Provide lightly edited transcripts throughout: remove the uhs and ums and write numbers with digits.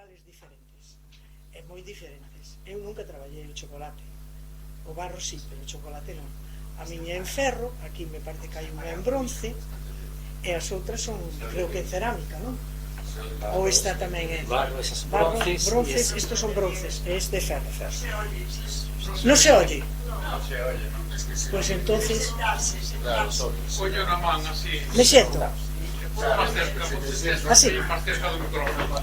materiales diferentes, moi diferentes. Eu nunca traballei o chocolate, o barro sí, pero o chocolate non. A miña en ferro, aquí me parece que hai unha en bronce, e as outras son, creo que en cerámica, non? Ou esta tamén é barro, esas bronces, estos son bronces, e este é ferro. Non se oye? No se oye, ¿no? Pues entonces Coño na man así. me siento Más cerca, así. más cerca do micrófono.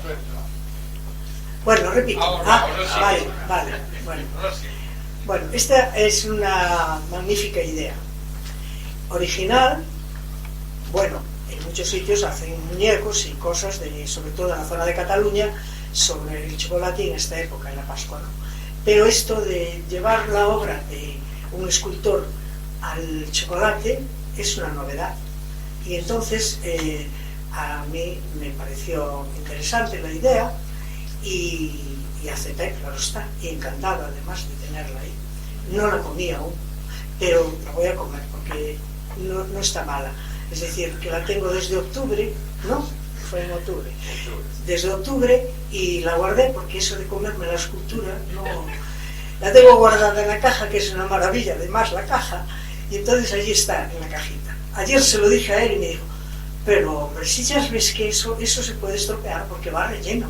Bueno, repito. Ahora sí. Vale. Ahora sí. Bueno, esta es una magnífica idea. Original, bueno, en muchos sitios hacen muñecos y cosas, sobre todo en la zona de Cataluña, sobre el chocolate en esta época, en la Pascua, ¿no? Pero esto de llevar la obra de un escultor al chocolate es una novedad. Y entonces a mí me pareció interesante la idea y acepté, claro está, y encantada además de tenerla ahí. No la comí aún, pero la voy a comer porque no está mala. Es decir, que la tengo desde octubre, ¿no? Fue en octubre. Desde octubre, y la guardé porque eso de comerme la escultura, no... La tengo guardada en la caja, que es una maravilla, además la caja, y entonces allí está, en la cajita. Ayer se lo dije a él y me dijo, pero hombre, si ya ves que eso se puede estropear porque va relleno.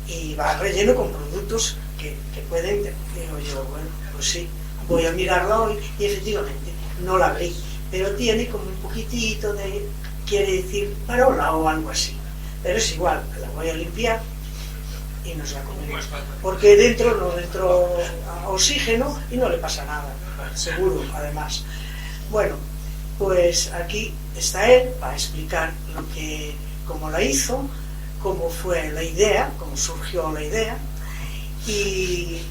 Y va relleno con productos que pueden... Digo yo, bueno, pues sí, voy a mirarla hoy, y efectivamente, no la abrí, pero tiene como un poquitito de, quiere decir, parola o algo así. Pero es igual, la voy a limpiar y nos la comemos. Porque dentro no entró oxígeno y no le pasa nada, seguro, además. Bueno, pues aquí está él para explicar cómo la hizo, cómo fue la idea, cómo surgió la idea y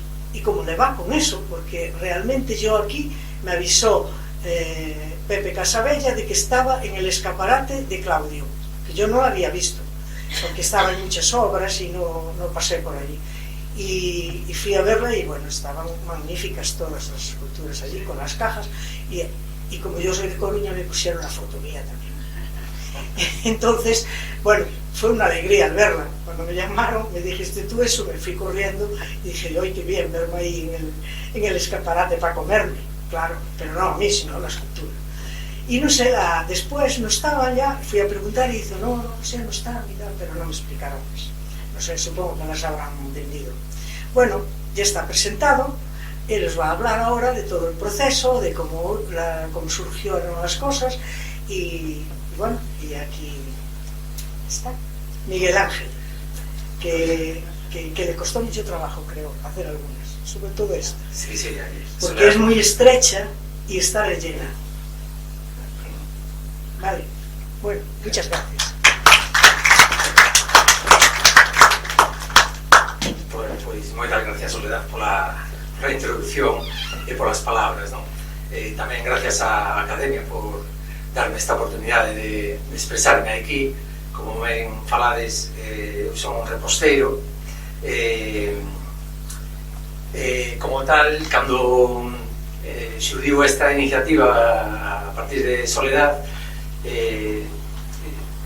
cómo le va con eso, porque realmente yo aquí me avisó Pepe Casabella de que estaba en el escaparate de Claudio, que yo no lo había visto porque estaba en muchas obras y no pasé por allí, y fui a verla y bueno, estaban magníficas todas las esculturas allí con las cajas, y como yo soy de Coruña me pusieron la foto mía también. Entonces, bueno, fue una alegría al verla. Cuando me llamaron, me dijiste tú eso, me fui corriendo y dije, ¡ay, qué bien verme ahí en el escaparate para comerme! Claro, pero no a mí, sino a la escultura. Y no sé, después no estaba ya, fui a preguntar y dice, no sé, no está, mira, pero no me explicaron más. No sé, supongo que las habrán entendido. Bueno, ya está presentado, él os va a hablar ahora de todo el proceso, de cómo surgieron las cosas, y bueno, y aquí está Miguel Ángel, que le costó mucho trabajo, creo, hacer algunas, sobre todo esta, sí, porque es muy estrecha y está rellena. Vale, bueno, muchas gracias. Bueno, pois moitas gracias, Soledad, pola introducción e polas palabras, non? Tamén gracias á Academia por darme esta oportunidade de expresarme aquí. Como ben falades, eu son un reposteiro, como tal, cando xurdiu esta iniciativa a partir de Soledad,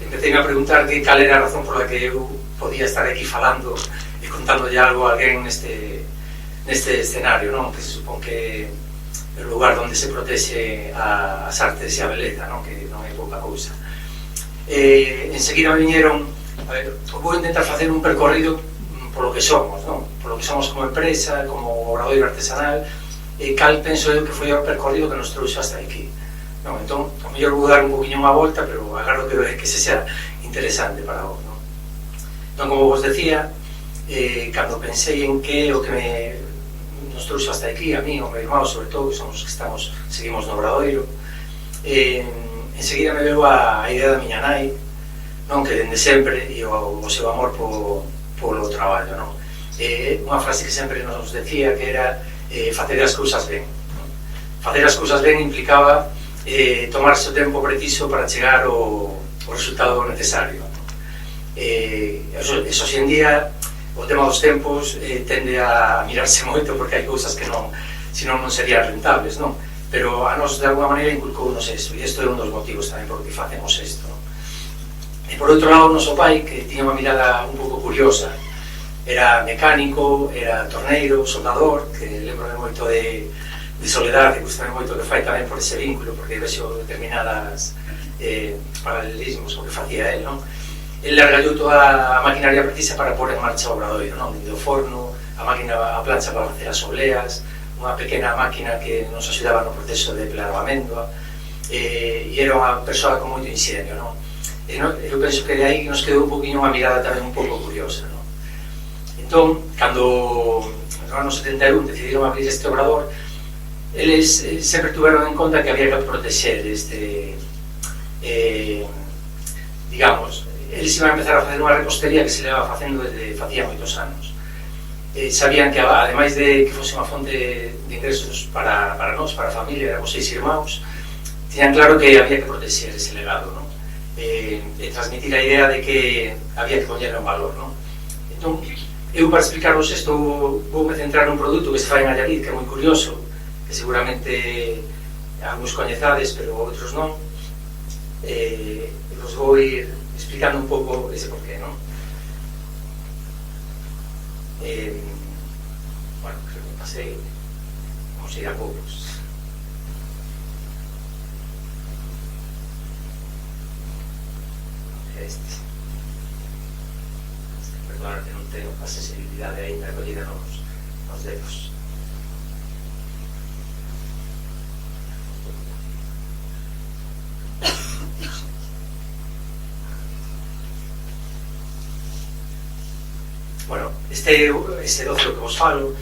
empecé a preguntar cal era a razón por la que eu podía estar aquí falando e contándolle algo a alguén neste escenario, non? Que se supón que é o lugar onde se protexe as artes e a beleza, non? Que non é pouca cousa. Enseguida me viñeron, a ver, vou intentar facer un percorrido polo que somos, non? Polo que somos como empresa, como obradoiro artesanal, e cal penso eu que foi o percorrido que nos trouxe hasta aquí. Non, entón, ao mellor vou dar un poquinho unha volta, pero agardo que se sea interesante para vos, non? Entón, como vos decía, cando pensei en que o que nos trouxe hasta aquí, a mí, o meu irmão, sobre todo, que somos os que seguimos no obradoiro, enseguida me veo a idea da miña nai, non, que dende sempre, e o seu amor polo traballo, non? Unha frase que sempre nos decía que era facer as cousas ben. Facer as cousas ben implicaba tomarse o tempo preciso para chegar ao resultado necesario. Eso hoxe en día, o tema dos tempos tende a mirarse moito porque hai cousas que senón non serían rentables, non? Pero a nos de alguna maneira inculcounos eso, e isto é un dos motivos tamén por que facemos isto, non? E por outro lado, o noso pai, que tiña unha mirada un pouco curiosa, era mecánico, era torneiro, soldador, que lembro moito de Soledad, que gustame moito que fai tamén por ese vínculo, porque vexo determinadas paralelismos o que facía él, non? El largallou toda a maquinaria precisa para pôr en marcha o obradoiro, non? Dende o forno, a máquina, a plancha para facer as obleas, unha pequena máquina que nos axudaba no proceso de pelar a améndoa, e era unha persoa con moito ingenio, non? Eu penso que de aí nos quedou un poquinho unha mirada tamén un pouco curiosa, non? Entón, cando nos anos 71 decidiron abrir este obrador, eles sempre tuveron en conta que había que protexer digamos, eles iban a empezar a facer unha repostería que se leva facendo desde facía moitos anos. Sabían que, ademais de que fose unha fonte de ingresos para nós, para a familia, éramos 6 irmãos, tenían claro que había que protexer ese legado, non? E transmitir a idea de que había que poñer en valor, non? Entón, eu para explicaros isto voume centrar nun produto que se fai en Allariz, que é moi curioso, que seguramente algúns coñezades, pero outros non. Vos vou ir explicando un pouco ese porqué, non? Bueno, creo que pasei, vamos a ir a poucos. Perdona que non teño a sensibilidade ainda collida nos dedos. Bueno, este doce que vos falo,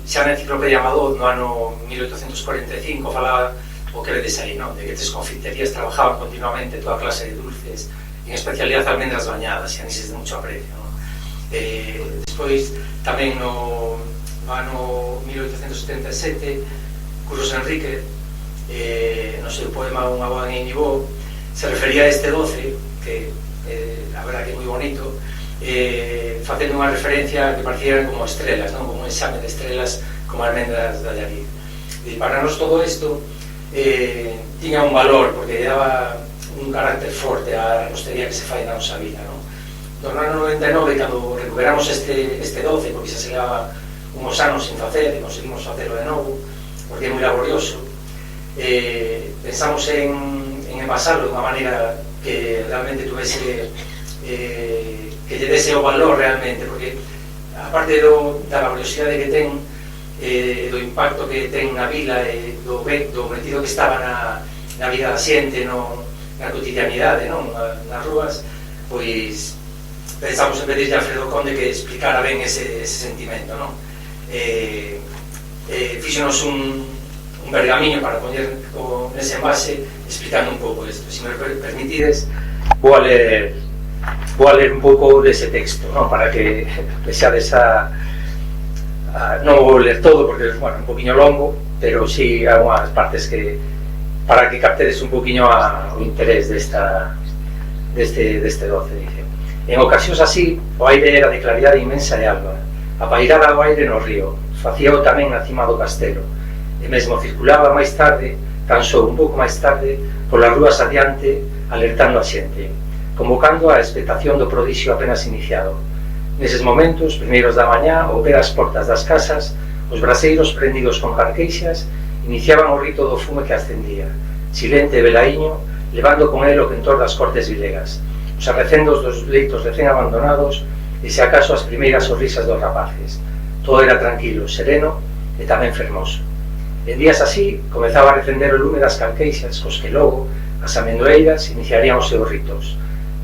xa na enciclopedia Amador no ano 1845 falaba o que vedes aí, non? De que estas confiterías trabajaban continuamente toda clase de dulces, en especialidad almendras bañadas e anises de mucho aprecio, non? Despois tamén no ano 1877 Curros Enrique no seu poema Unha boda en Inibó se refería a este doce que a verdad que é moi bonito, facendo unha referencia que parecían como estrelas, non? Como un exame de estrelas como almendras de Allariz. E para nós todo isto tiña un valor porque daba un carácter forte á repostería que se fai na nosa vida, non? No ano 99, cando recuperamos este 12, porque xa se levaba uns anos sin facer e conseguimos facelo de novo porque é moi laborioso, pensamos en envasarlo de unha maneira que realmente tuvese que lle dese o valor realmente, porque aparte da laboriosidade que ten, do impacto que ten na vila e do metido que estaba na vida da xente, na cotidianidade, non? Nas rúas, pois pensamos en pedirlle a Alfredo Conde que explicara ben ese sentimento, non? Fíxonos un pergamiño para poñer nese envase explicando un pouco isto. Se me permitides, vou a ler un pouco dese texto, non? Para que vexades non vou ler todo porque é un poquinho longo, pero si hai unhas partes que para que captedes un poquinho o interés deste 12, dice. En ocasións así, o aire era de claridade inmensa e alba, apairada o aire no río, facíao tamén na cima do castelo, e mesmo circulaba máis tarde, tan só un pouco máis tarde, polas rúas adiante, alertando a xente, convocando a expectación do prodixio apenas iniciado. Neses momentos, primeiros da mañá, ao ver as portas das casas, os braseiros prendidos con carqueixas iniciaban o rito do fume que ascendía, silente e velaíño, levando con el o quentor das cortes vilegas, os arrecendos dos leitos recén abandonados e se acaso as primeiras sonrisas dos rapaces. Todo era tranquilo, sereno e tamén fermoso. En días así, comezaba a recender o lume das carqueixas, cos que logo as amendoeiras iniciarían os seus ritos.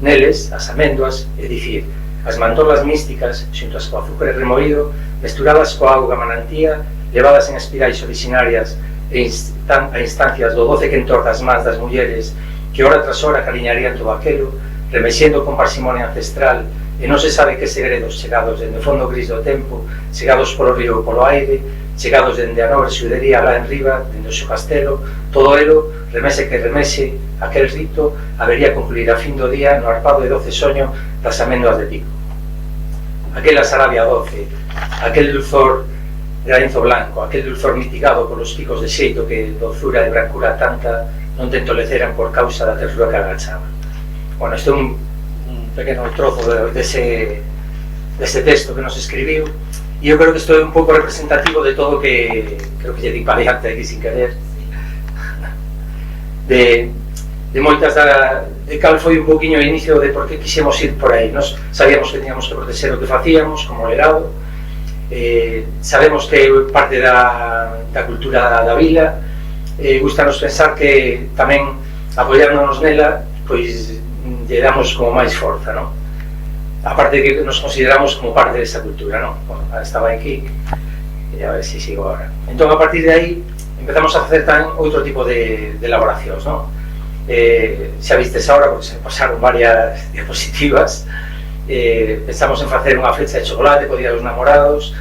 Neles, as amendoas, é dicir, as mantolas místicas, xuntas co azúcar remoído, mesturadas coa auga manantía, levadas en espirais orixinarias e a instancias do doce quentor das mans das mulleres que hora tras hora cariñarían todo aquelo, remexendo con parsimonia ancestral e non se sabe que segredos chegados dende o fondo gris do tempo, chegados polo río ou polo aire, chegados dende a nobre xudería lá en riba, dende o seu castelo, todo elo, remese que remese, aquel rito habería concluir a fin do día no arpado de 12 soño das amendoas de pico. Aquela sarabia doce, aquel dulzor grainzo blanco, aquel dulzor mitigado polos picos de xeito que dozura e brancura tanta non te entoleceran por causa da tersura que agachaba. Bueno, isto é un pequeno trozo dese deste texto que nos escribiu, e eu creo que isto é un pouco representativo de todo que creo que lle di para diante aquí sin querer, de moitas de cal foi un poquinho o inicio de por que quixemos ir por aí. Nos sabíamos que teníamos que proteger o que facíamos como legado, sabemos que é parte da cultura da vila, gustanos pensar que tamén apoiándonos nela pois lle damos como máis forza, non? Aparte de que nos consideramos como parte desa cultura, non? Bueno, estaba aquí e a ver se sigo agora. Entón a partir de aí empezamos a facer tamén outro tipo de elaboracións, non? Xa vistes agora, porque se pasaron varias diapositivas, pensamos en facer unha flecha de chocolate co Día dos Namorados,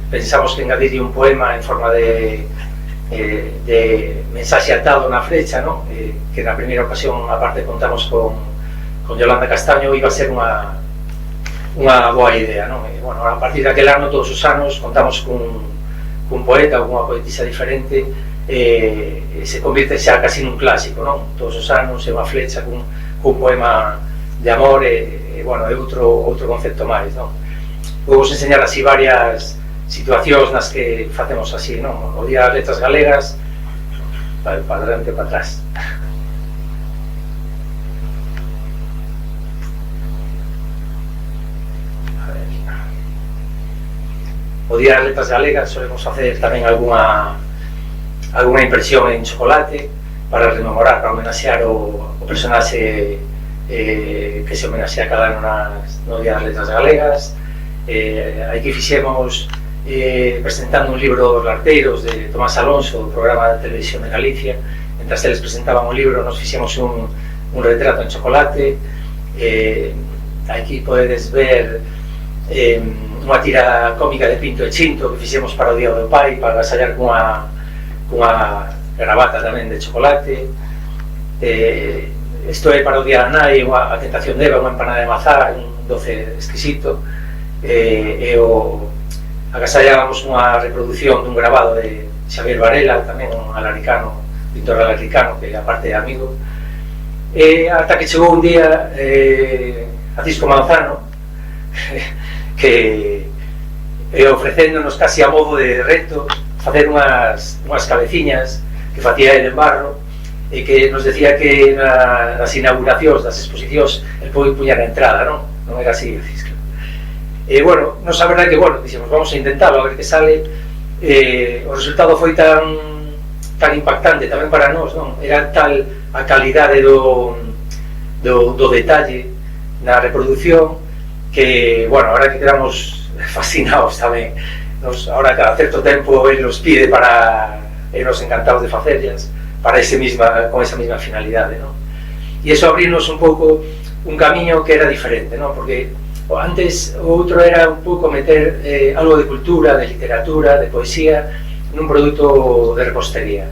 pensamos que engadirlle un poema en forma de mensaxe atado na flecha, ¿no? Que na primeira ocasión, aparte contamos con Yolanda Castaño, iba a ser unha boa idea, ¿no? Bueno, a partir daquel ano, todos os anos, contamos cun poeta ou unha poetisa diferente, se convirte xa casi nun clásico, non? Todos os anos é unha flecha cun poema de amor, bueno, é outro concepto máis, non? Vou vos enseñar así varias situacións nas que facemos así, non? O Día das Letras Galegas, para adelante e para atrás. O Día das Letras Galegas solemos facer tamén algunha impresión en chocolate para rememorar, para homenaxear o personaxe que se homenaxea cada ano no Día das Letras Galegas. Aquí fixemos presentando un libro dos Larteiros de Tomás Alonso, do programa de televisión de Galicia. Mentras eles presentaban o libro, nos fixemos un retrato en chocolate. Aquí podedes ver unha tira cómica de Pinto e Chinto que fixemos para o Día do Pai, para agasallar cunha gravata tamén de chocolate. Isto é para o Día da Nai, a tentación de Eva, unha empanada de mazá, un doce exquisito. Agasallábamos unha reproducción dun grabado de Xavier Varela, tamén un alaricano, pintor alaricano, que aparte é amigo. Ata que chegou un día a Cisco Manzano, que ofrecéndonos casi a modo de reto facer unhas cabeciñas que facía el en barro, e que nos decía que nas inauguracións das exposicións el pode puñar a entrada, non era así, Cisco. Bueno, nos a verdade que, bueno, dixemos, vamos a intentarlo, a ver que sale. O resultado foi tan impactante tamén para nós, non? Era tal a calidade do detalle na reproducción que, bueno, ahora que quedamos fascinados tamén. Ahora cada certo tempo ele nos pide para nos encantados de facerlas con esa mesma finalidade, non? E iso abrirnos un pouco un camiño que era diferente, non? Porque antes o outro era un pouco meter algo de cultura, de literatura, de poesía nun produto de repostería,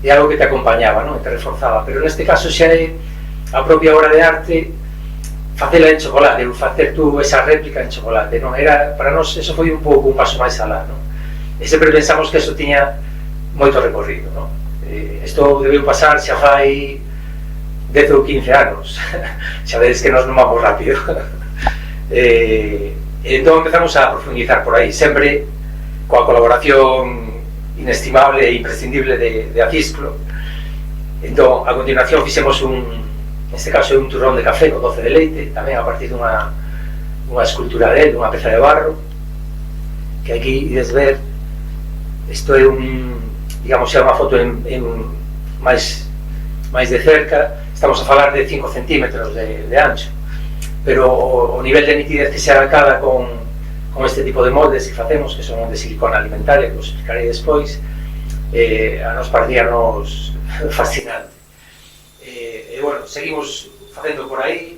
e algo que te acompañaba, non? E te reforzaba, pero neste caso xa é a propia obra de arte facela en chocolate, ou facer tú esa réplica en chocolate, non? Para nós eso foi un pouco un paso máis alá, non? E sempre pensamos que eso tiña moito recorrido, non? Isto debeu pasar xa fai 10 ou 15 anos, xa vedes que nos non vamos rápido. Entón empezamos a profundizar por aí, sempre coa colaboración inestimable e imprescindible de Acisclo. Entón, a continuación fixemos neste caso un turrón de café con doce de leite, tamén a partir dunha escultura dele, dunha peza de barro, que aquí ides ver. Isto é digamos, xa unha foto máis de cerca. Estamos a falar de 5 centímetros de ancho, pero o nivel de nitidez que se acada con este tipo de moldes que facemos, que son de silicona alimentaria, que vos explicarei despois, a nos parecíanos fascinante. Bueno, seguimos facendo por aí.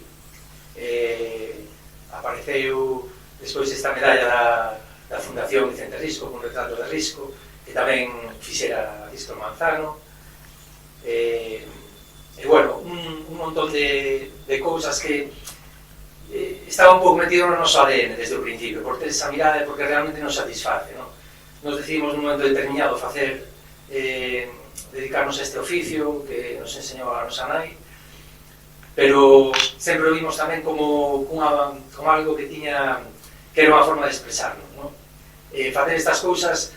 Apareceu despois esta medalla da Fundación Vicente Risco, con retrato de Risco, que tamén fixera Cisco Manzano. Bueno, un montón de cousas que estaba un pouco metido no noso ADN desde o principio, por ter esa mirada, porque realmente nos satisface, non? Nos decidimos nun momento determinado dedicarnos a este oficio que nos enseñou a nosa nai, pero sempre o vimos tamén como algo que era unha forma de expresarnos, non? Facer estas cousas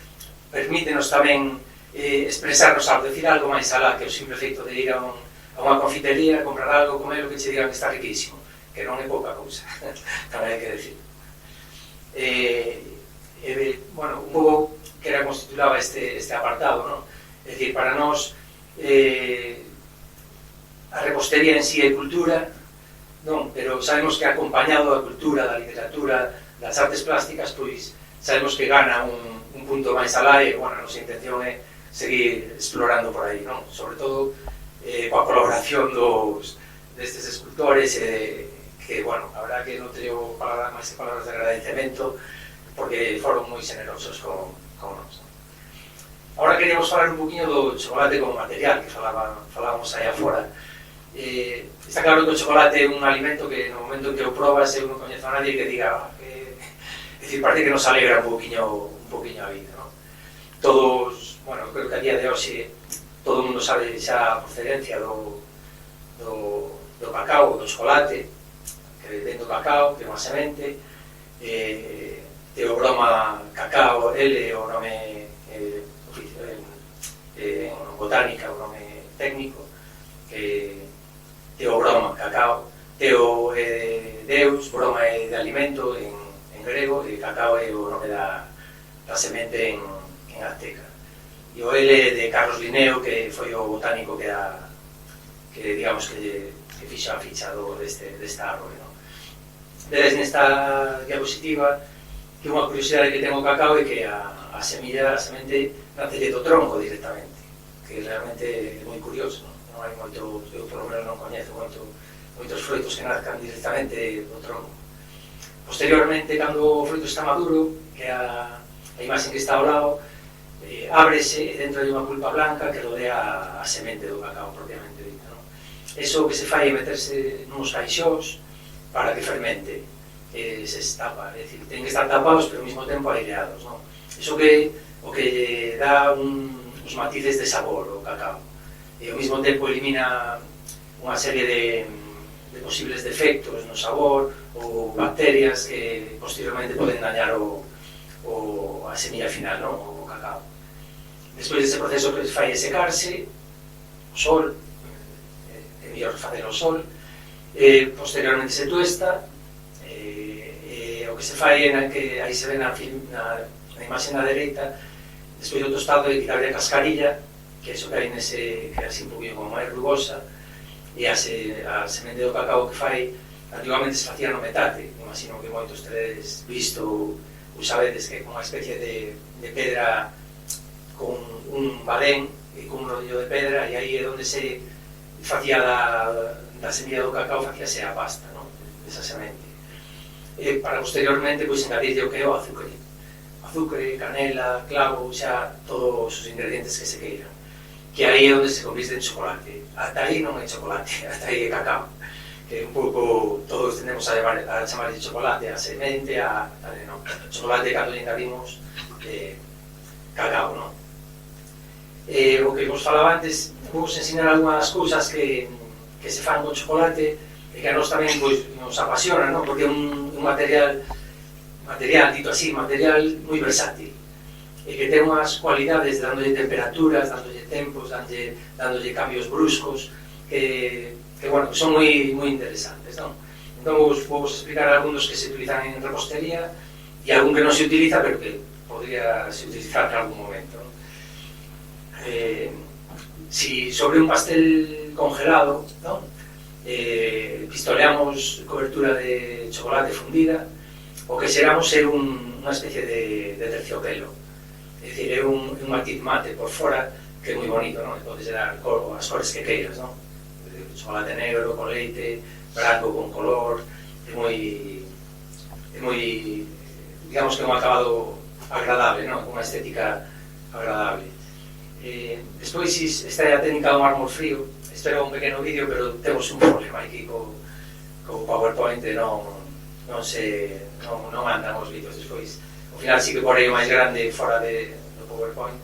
permítenos tamén expresarnos algo, decir algo máis alá que o simple feito de ir a unha confitería, comprar algo, comer o que che digan que está riquísimo, que non é pouca cousa, tamén hai que decir. Bueno, un pouco que era como se titulaba este apartado, non? É dicir, para nós a repostería en sí é cultura, non? Pero sabemos que acompañado da cultura, da literatura, das artes plásticas, pois sabemos que gana un punto máis alá e, bueno, a nosa intención é seguir explorando por aí, non? Sobre todo coa colaboración destes escultores que, bueno, a verdad que non teño máis palabras de agradecemento porque foron moi generosos con nós. Ahora queríamos falar un poquinho do chocolate como material que falábamos aí afora. Está claro que o chocolate é un alimento que no momento en que o probas eu non coñezo a nadie que diga é dicir, parece que nos alegra un poquinho a vida, non? Todos, bueno, creo que a día de hoxe todo o mundo sabe xa a procedencia do cacao, do chocolate, que vem do cacao, que é unha semente, Theobroma cacao, ele é o nome botánica, o nome técnico, que Theobroma cacao, Theo é Deus, broma é de alimento en grego, e cacao é o nome da semente en azteca. E o ele de Carlos Linneo, que foi o botánico que digamos que fixa a ficha desta árbore, non? Vedes nesta diapositiva que unha curiosidade que ten o cacao é que a semente nace do tronco directamente, que realmente é moi curioso, non hai moito, eu por lo menos non coñezo moitos froitos que nazcan directamente do tronco. Posteriormente, cando o froito está maduro, que é a imaxe que está ao lado, ábrese dentro de unha pulpa blanca que rodea a semente do cacao propiamente dita, non? Eso que se fai é meterse nuns caixós para que fermente, se estapa, é dicir, ten que estar tapados pero ao mesmo tempo aireados, non? Iso que o que lle dá uns matices de sabor ao cacao e ao mesmo tempo elimina unha serie de posibles defectos no sabor ou bacterias que posteriormente poden dañar a semilla final, non? O cacao. Despois dese proceso que se fai é secarse, o sol, é mellor facelo ao sol, posteriormente se tuesta, o que se fai é que aí se ve na imaxe na dereita, despois do tostado de quitarle a cascarilla, que é iso que hai nese, que é así un poquinho como máis rugosa, e a semente do cacao que fai, antigamente se facía no metate, imagino que moitos tedes visto ou sabedes que é unha especie de pedra con un balén e con un rodillo de pedra, e aí é onde se facía da semilla do cacao, facíase a pasta, non? Desa semente. Para posteriormente pois engadirlle o que é o azúcar, canela, clavo, xa todos os ingredientes que se queiran, que aí é onde se conviste en chocolate. Ata aí non é chocolate, ata aí é cacao, que un pouco todos tendemos a chamar de chocolate a semente, non, chocolate cando lle engadimos cacao, non? O que vos falaba antes, vos ensinar algunhas cousas que se fan con chocolate e que a nos tamén nos apasiona, non? Porque é un material, dito así, material moi versátil e que ten unhas cualidades dándolle temperaturas, dándolle tempos, dándolle cambios bruscos que bueno, son moi interesantes, non? Entón vos explicar algún dos que se utilizan en repostería e algún que non se utiliza pero que podría se utilizar en algún momento, non? Si sobre un pastel congelado, non? Pistoleamos cobertura de chocolate fundida, o que xeramos ser unha especie de terciopelo, é dicir, é un matiz mate por fora que é moi bonito, non? Pode xerar as cores que queiras, non? Chocolate negro con leite, branco con color, é moi digamos que é un acabado agradable, non? Unha estética agradable. Despois esta é a técnica do mármol frío. Isto era un pequeno vídeo, pero temos un problema aquí co PowerPoint, non andan os vídeos despois. Ao final sí que porei o máis grande fora do PowerPoint,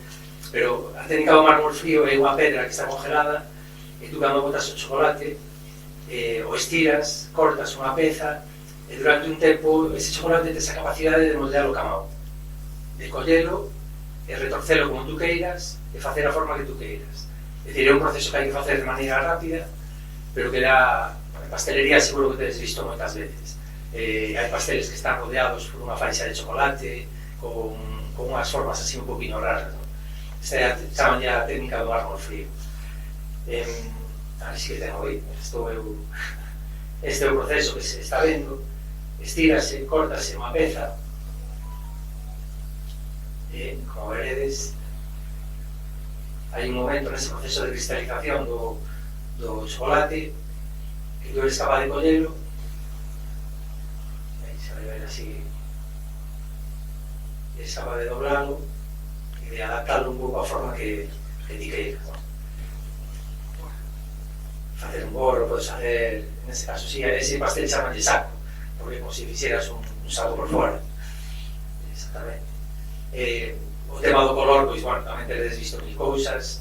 pero a técnica do mármol frío é unha pedra que está congelada e tú cando botas o chocolate o estiras, cortas unha peza, e durante un tempo ese chocolate tes a capacidade de moldear o camao, de collelo e retorcelo como tú queiras e facer a forma que tú queiras. É dicir, é un proceso que hai que facer de maneira rápida, pero que dá, en pastelería seguro que tedes visto moitas veces. Hai pasteles que están rodeados por unha faixa de chocolate con unhas formas así un poquinho raras, ¿no? Esta é chaman ya a técnica do mármol frío. A ver si que tengo aí. Este é o proceso que se está vendo. Estírase, cortase unha peza e, como veredes, hai un momento nese proceso de cristalización do chocolate que tú eres capaz de collelo. Aí se vai ver así, eres capaz de doblalo e de adaptarlo un pouco á forma que ti queiras, ¿no? Facer un gorro, podes facer, neste caso, sí, ese pastel chaman de saco, porque como se fixeras un saco por fora. Exactamente. O tema do color, pois, bueno, tamén tedes visto mil cousas,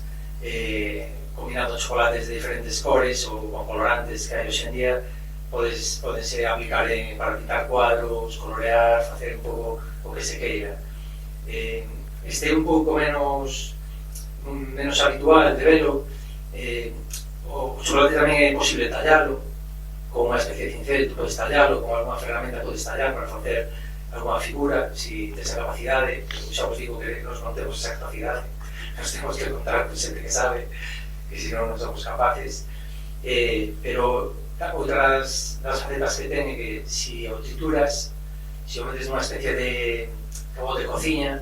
combinando chocolates de diferentes cores ou con colorantes que hai hoxe en día, podense aplicar para pintar cuadros, colorear, facer un pouco o que se queira. Este é un pouco menos habitual de velo. O chocolate tamén é posible tallalo con unha especie de cincel, tú podes tallalo con alguna ferramenta, podes tallar para facer alguna figura, si tes a capacidade. Xa vos digo que nos non temos esa capacidade, nos temos que contar con xente que sabe, que se non somos capaces. Pero outras das facetas que ten é que si o trituras, si o metes nunha especie de robot de cociña,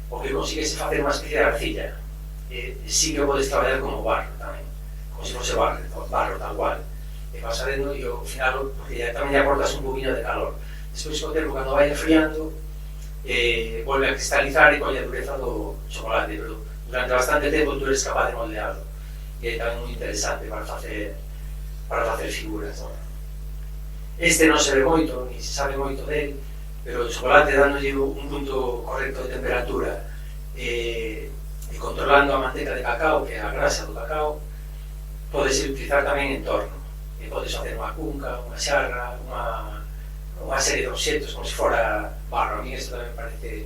o que consigues facer unha especie de arcilla, si que o podes traballar como barro tamén, como se fose barro tal cual, e vas adendo e ao final, porque tamén aportas un poquinho de calor. Despois co tempo, cando vai enfriando, volve a cristalizar e colle a dureza do chocolate, pero durante bastante tempo tú eres capaz de moldearlo, e é tamén moi interesante para facer figuras, ¿no? Este non se ve moito, ni se sabe moito del, pero o chocolate dándolle un punto correcto de temperatura e controlando a manteca de cacao, que é a grasa do cacao, podes utilizar tamén en torno, e podes facer unha cunca, unha xarra, unha serie de obxetos como se fora barro. A mí isto tamén parece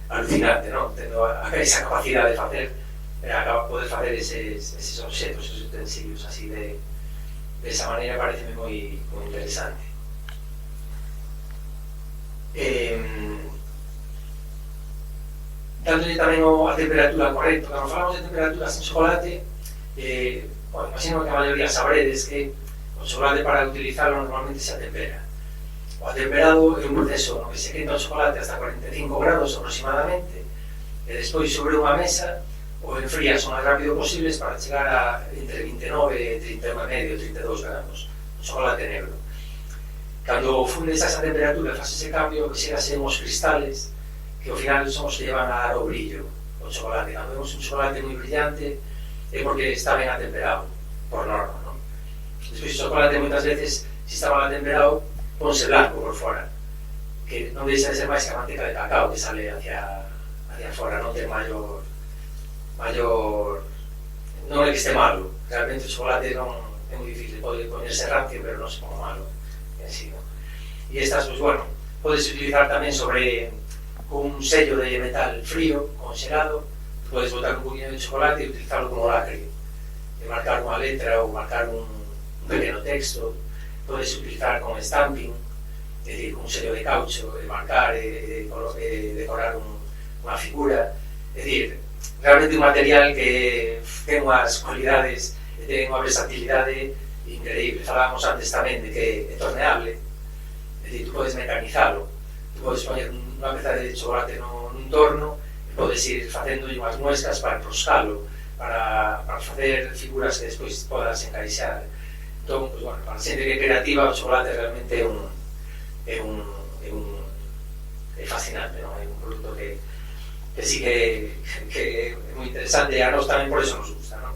alucinante, non? Tendo esa capacidade de facer, poder facer eses obxetos, esos utensilios así de esa maneira, parece moi interesante. Dándolle tamén a temperatura correcta. Cando falamos de temperaturas en chocolate, bueno, imagino que a maioría sabredes que o chocolate, para utilizarlo, normalmente se atempera. O atemperado é un proceso no que se quenta o chocolate hasta 45 grados aproximadamente, e despois sobre unha mesa o enfrías o máis rápido posibles para chegar a entre 29 e 31,5 32 grados, o chocolate negro. Cando fundes a esa temperatura e faz ese cambio, que chega a ser uns cristales que ao final son os que llevan a dar o brillo o chocolate. Cando vemos un chocolate moi brillante é porque está ben atemperado, por norma, non? Despois o chocolate moitas veces, se está mal atemperado, ponse blanco por fora, que non deixa de ser máis que a manteca de cacao que sale hacia fora, non ten maior non é que este malo. Realmente o chocolate non é moi difícil, pode ponerse rancio, pero non se pone malo en sí, non? E estas, pois, bueno, podes utilizar tamén sobre un sello de metal frío, congelado. Podes botar un poquinho de chocolate e utilizarlo como lacre, e marcar unha letra ou marcar un pequeno texto. Podes utilizar con stamping, é dicir, un sello de caucho, e marcar e decorar unha figura. É dicir, realmente un material que ten unhas cualidades e ten unha versatilidade increíble. Falábamos antes tamén de que é torneable, é dicir, tú podes mecanizalo, tú podes poñer unha peza de chocolate nun torno e podes ir facendo unhas muescas para enroscalo, para facer figuras que despois podas encaixar. Entón, pues, bueno, para xente que é creativa, o chocolate realmente é fascinante, non? É un produto que sí que é moi interesante, e a nos tamén por eso nos gusta, non?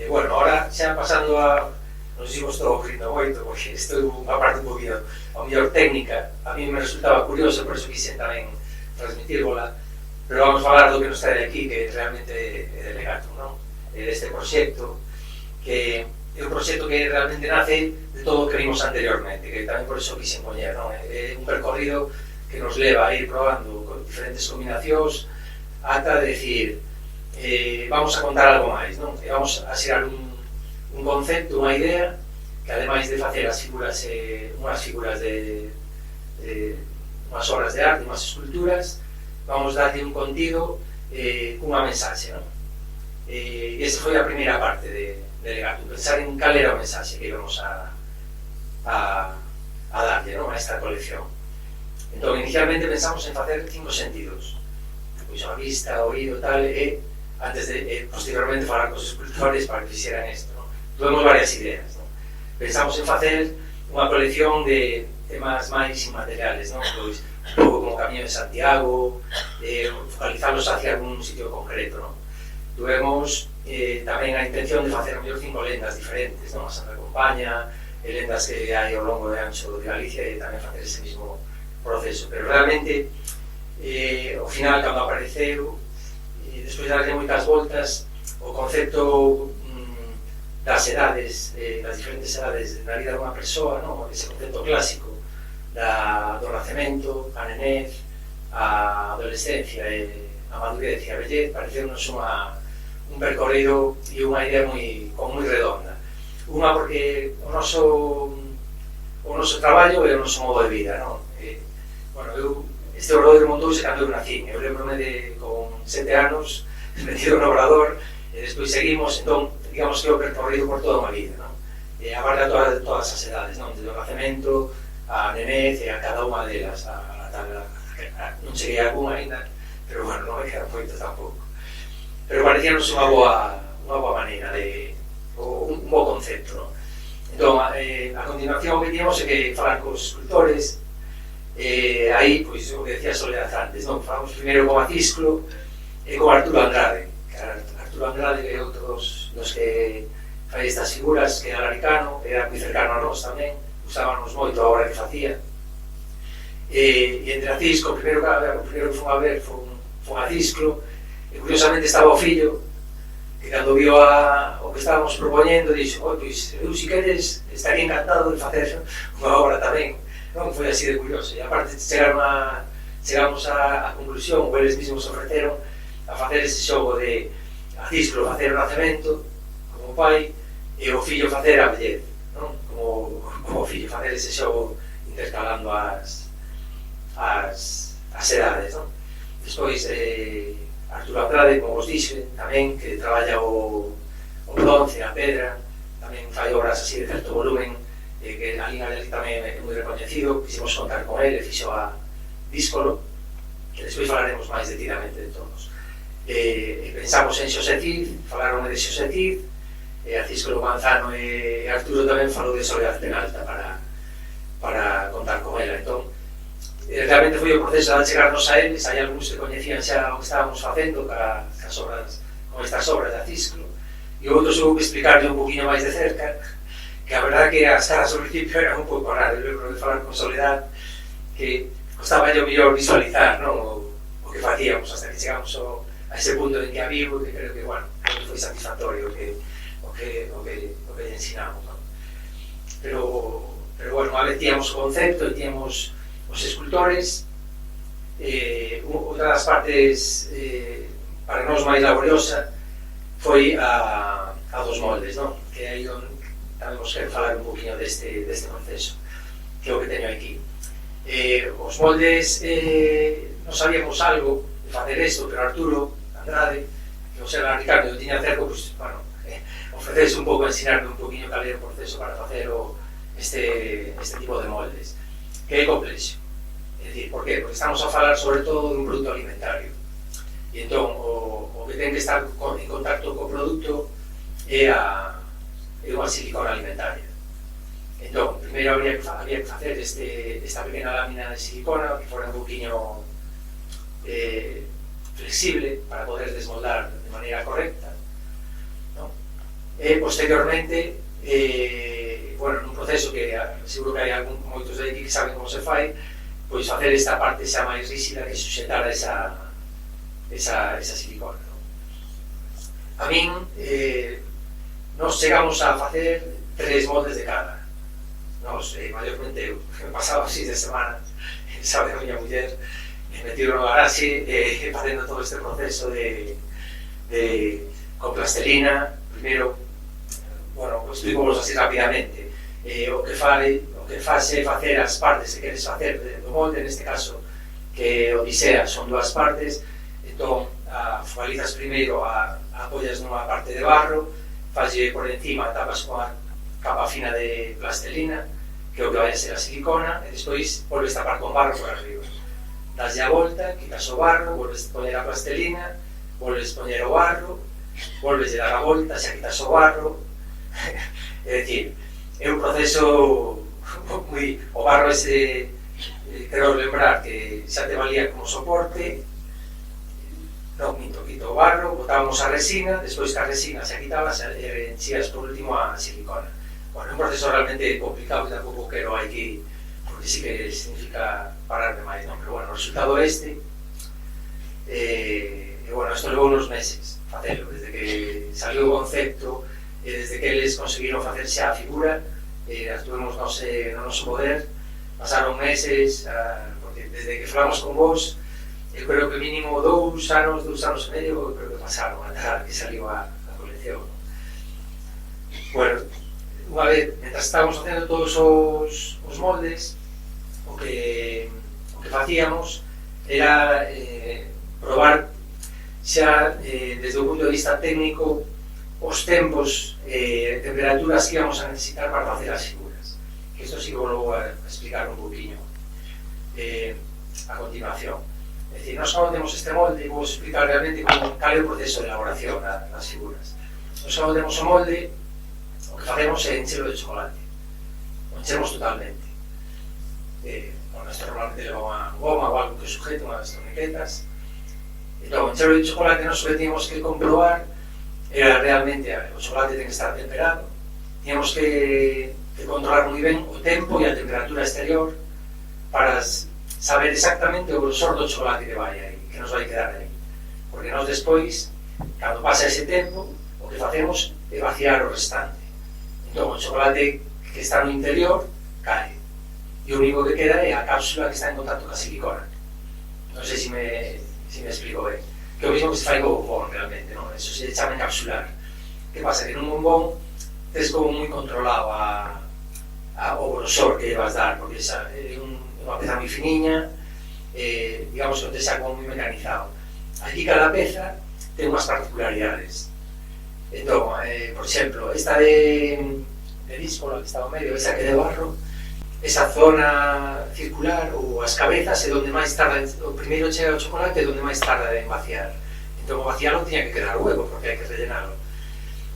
Bueno, ahora xa pasando a, non sei se vos estou aburrindo moito, porque estou unha parte un poquinho a mellor técnica. A mí me resultaba curioso, por eso quixen tamén transmitírvola, pero vamos falar do que nos trae aquí, que realmente é de legato, non? deste proxecto, que é un proxecto que realmente nace de todo o que vimos anteriormente, que tamén por iso quixen poñer, non? É un percorrido que nos leva a ir probando con diferentes combinacións ata de decir, vamos a contar algo máis, non? E vamos a xerar un concepto, unha idea, que ademais de facer as figuras, unhas figuras de unhas obras de arte, unhas esculturas, vamos darlle un contido cunha mensaxe, non? E esa foi a primeira parte de Legatum, pensar en cal era o mensaxe que íbamos a darlle, non? A esta colección. Entón, inicialmente pensamos en facer 5 sentidos, pois a vista, o oído, tal, e antes de, posteriormente, falar cos escultores para que fixeran isto, non? Tuvemos varias ideas, non? Pensamos en facer unha colección de temas máis inmateriales, non? Pois, un pouco como o Camiño de Santiago, focalizalos hacia algún sitio concreto, non? Tuvemos tamén a intención de facer a mellor 5 lendas diferentes, non? A Santa Compaña, lendas que hai ao longo de ancho de Galicia, e tamén facer ese mismo proceso, pero realmente ao final, cando apareceu, despois de darlle moitas voltas, o concepto das edades, das diferentes edades na vida dunha persoa, non? Ese concepto clásico do nacemento, a nenez, a adolescencia, a madurez e a vellez, pareceu-nos un percorrido e unha idea moi redonda. Unha porque o noso traballo é o noso modo de vida, non? Este obradoiro montouse cando eu nacín. Eu lembro-me de, con 7 anos, metido no obrador, e despois seguimos, entón, digamos que é o percorrido por toda unha vida, non? E abarca todas as edades, non? Desde o nacemento, a nenez e a cada unha delas, non cheguei a algún ainda, pero bueno, non me quedan moitos tampouco. Pero parecíanos unha boa maneira de, un bo concepto, non? Entón, a continuación o que tínhamos é que falar cos escultores. Aí, pois, o que decía Soledad antes, non? Falamos primeiro con Acisclo e con Arturo Andrade. Arturo Andrade é outro dos que fai estas figuras, que é alaricano, era moi cercano a nós tamén, usábamos moito a obra que facía. E entre Acisclo, o primeiro que fomos a ver foi Acisclo, e curiosamente estaba o fillo, que cando viu o que estábamos propoñendo, dixo, pois, eu, si queres, estaría encantado de facer unha obra tamén. Non, foi así de curioso, e aparte chegamos á conclusión, ou eles mesmos ofreceron a facer ese xogo de Acisclo facer o nacemento como pai e o fillo facer a vellez, non? Como o fillo facer ese xogo intercalando as edades, non? Despois Arturo Andrade, como vos dixe, tamén, que traballa o bronce, a pedra, tamén fai obras así de certo volumen, que ali tamén é moi recoñecido, quisimos contar con ele, fixo a Díscolo, que despois falaremos máis detidamente de todos. Pensamos en Xosé Cid, falaron de Xosé Cid, Acisclo Manzano e Arturo tamén falou de Soledad Penalta para contar con ela. Entón, realmente foi o proceso de chegarnos a eles, hai algúns que coñecían xa o que estábamos facendo con estas obras de Acisclo, e outros houve que explicarlle un poquinho máis de cerca, que a verdade que as caras ao principio eran un pouco raras. Eu lembro de falar con Soledad que costaba yo mellor visualizar, non? O que facíamos hasta que chegamos a ese punto en que a vivo, que creo que, bueno, foi satisfactorio o que lle ensinamos, non? Pero bueno, a vez tíamos o concepto e tíamos os escultores. Outra das partes para nós máis laboriosa foi a dos moldes, non? Que aí onde tamén vos quero falar un poquinho deste proceso, que é o que teño aquí. Os moldes, non sabíamos algo de facer isto, pero Arturo Andrade, que o era Ricardo, eu tiña cerco, pues, bueno, ofrecerse un pouco a ensinarme un poquinho cal era o proceso para facer este tipo de moldes, que é complexo. É dicir, por qué? Porque estamos a falar sobre todo dun produto alimentario, e entón o que ten que estar en contacto co produto é unha silicona alimentaria. Entón, primeiro había que facer esta pequena lámina de silicona que fora un poquinho flexible para poder desmoldar de maneira correcta, ¿no? E posteriormente, bueno, nun proceso que seguro que hai moitos de aquí que saben como se fai, pois facer esta parte xa máis rígida que suxetara esa silicona, ¿no? a min nos chegamos a facer 3 moldes de cada. Nos, maiormente eu, me pasaba 6 de semana, sabe a miña muller, metido no garaxe, facendo todo este proceso con plastelina. Primeiro, bueno, pues explico-vos así rapidamente. O que fase facer as partes que queres facer do molde, neste caso, que Odisea son 2 partes, entón, focalizas primeiro, apoias nunha parte de barro, falle por encima, tapas con a capa fina de plastelina, que é o que vai a ser a silicona, e despois volves tapar con barro por arriba. Daslle a volta, quitas o barro, volves a poñer a plastelina, volves a poñer o barro, volves a dar a volta, xa quitas o barro. É dicir, é un proceso moi... O barro ese, quero lembrar que xa te valía como soporte. Non, minto, quito o barro, botábamos a resina, despois que a resina xa quitabas e enchías por último a silicona. Bueno, é un proceso realmente complicado, que tampouco quero aquí, porque sí que significa pararme máis, non? Pero bueno, o resultado este, bueno, isto levou uns meses facelo, desde que saliu o concepto, desde que eles conseguiron facer xa a figura, estuvemos no noso poder, pasaron meses, porque desde que falamos con vos, eu creo que mínimo 2 anos e medio, creo que pasaron ata que saliu a colección. Bueno, unha vez, mentras estábamos facendo todos os moldes, o que facíamos era probar xa desde o punto de vista técnico os tempos e temperaturas que íbamos a necesitar para facer as figuras. Isto sí que vou a explicar un poquinho a continuación. É dicir, nós cando temos este molde, vou explicar realmente cal é o proceso de elaboración das figuras. Nós cando temos o molde, o que facemos é enchelo de chocolate. O enchemos totalmente. Bueno, isto normalmente leva unha goma ou algo que sujete, unhas torniquetas. Entón, o enchelo de chocolate nós que tínhamos que comprobar era realmente, o chocolate ten que estar temperado, tínhamos que controlar moi ben o tempo e a temperatura exterior para saber exactamente o grosor do chocolate que vai aí, que nos vai quedar aí. Porque nós despois, cando pasa ese tempo, o que facemos é vaciar o restante. Entón, o chocolate que está no interior cae. E o único que queda é a cápsula que está en contacto ca silicona. Non sei se me explico ben. Que o mismo que se fai co bombón, realmente, non? Eso se chama encapsular. Que pasa? Que nun bombón tes como moi controlado o grosor que vas dar, porque é unha peza moi finiña, digamos que te xa como moi mecanizado. Aquí cada peza ten unhas particularidades. Entón, por exemplo, esta de díscola que está ao medio, esa que de barro, esa zona circular ou as cabezas é onde máis tarda, o primeiro chega o chocolate é onde máis tarda en vaciar. Entón, o vaciarlo tiña que quedar luego, porque hai que rellenarlo.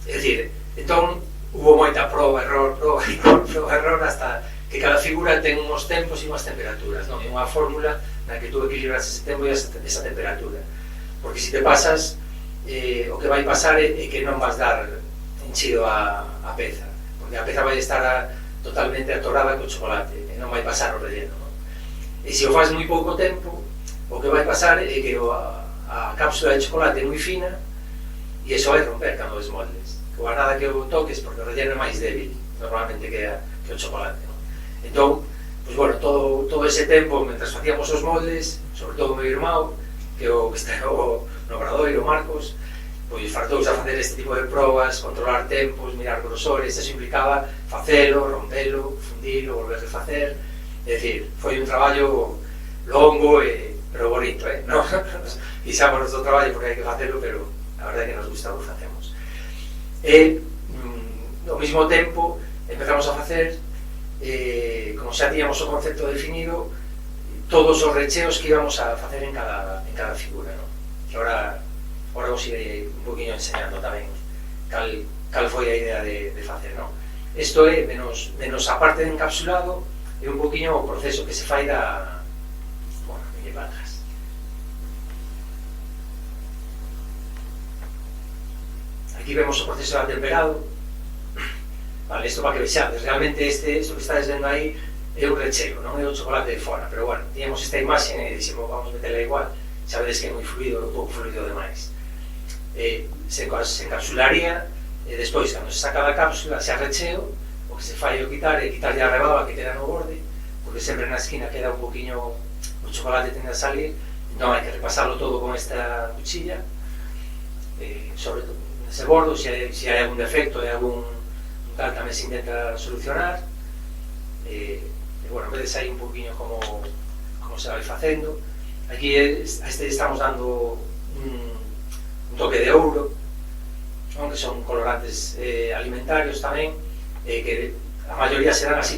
É dicir, entón, hubo moita prova, error, hasta que cada figura ten uns tempos e unhas temperaturas, non? É unha fórmula na que tú equilibras ese tempo e esa temperatura. Porque se te pasas, o que vai pasar é que non vas dar enchido a peza, porque a peza vai estar totalmente atorada co chocolate e non vai pasar o relleno, non? E se o faz moi pouco tempo, o que vai pasar é que a cápsula de chocolate é moi fina e iso vai romper cando desmoldes. Que a nada que o toques, porque o relleno é máis débil normalmente que o chocolate, non? Entón, pues bueno, todo ese tempo, mentras facíamos os moldes, sobre todo o meu irmão, que o que está no Obradoiro, Marcos, pois fartouse a facer este tipo de probas, controlar tempos, mirar grosores, eso implicaba facelo, rompelo, fundilo, volver a facer. É dicir, foi un traballo longo pero bonito, non? Quixámonos do traballo porque hai que facelo, pero a verdade é que nos gusta o que facemos. E, ao mesmo tempo, empezamos a facer, como xa tíamos o concepto definido, todos os recheos que íbamos a facer en cada figura, non? Que ahora vos irei un poquinho enseñando tamén cal foi a idea de facer, non? Isto é, menos a parte de encapsulado, é un poquinho o proceso que se fai da... Bueno, que me patas. Aquí vemos o proceso de temperado. Vale, isto para que vexades, realmente isto que estades vendo aí é un recheo, non é o chocolate de fora, pero bueno, tiñamos esta imaxe e dixemos, vamos metela igual, xa vedes que é moi fluido, un pouco fluido demais. se encapsularía, e despois, cando se saca da cápsula, se arrecheo, o que se fai o quitarlle a rebaba que queda no borde, porque sempre na esquina queda un poquinho, o chocolate tende a salir, non hai que repasarlo todo con esta cuchilla, sobre todo nese bordo, se hai algún defecto e algún tal, tamén se intenta solucionar, bueno, vedes aí un poquinho como se vai facendo. Aquí a este estamos dando un toque de ouro, que son colorantes alimentarios tamén, que a maioría se dan así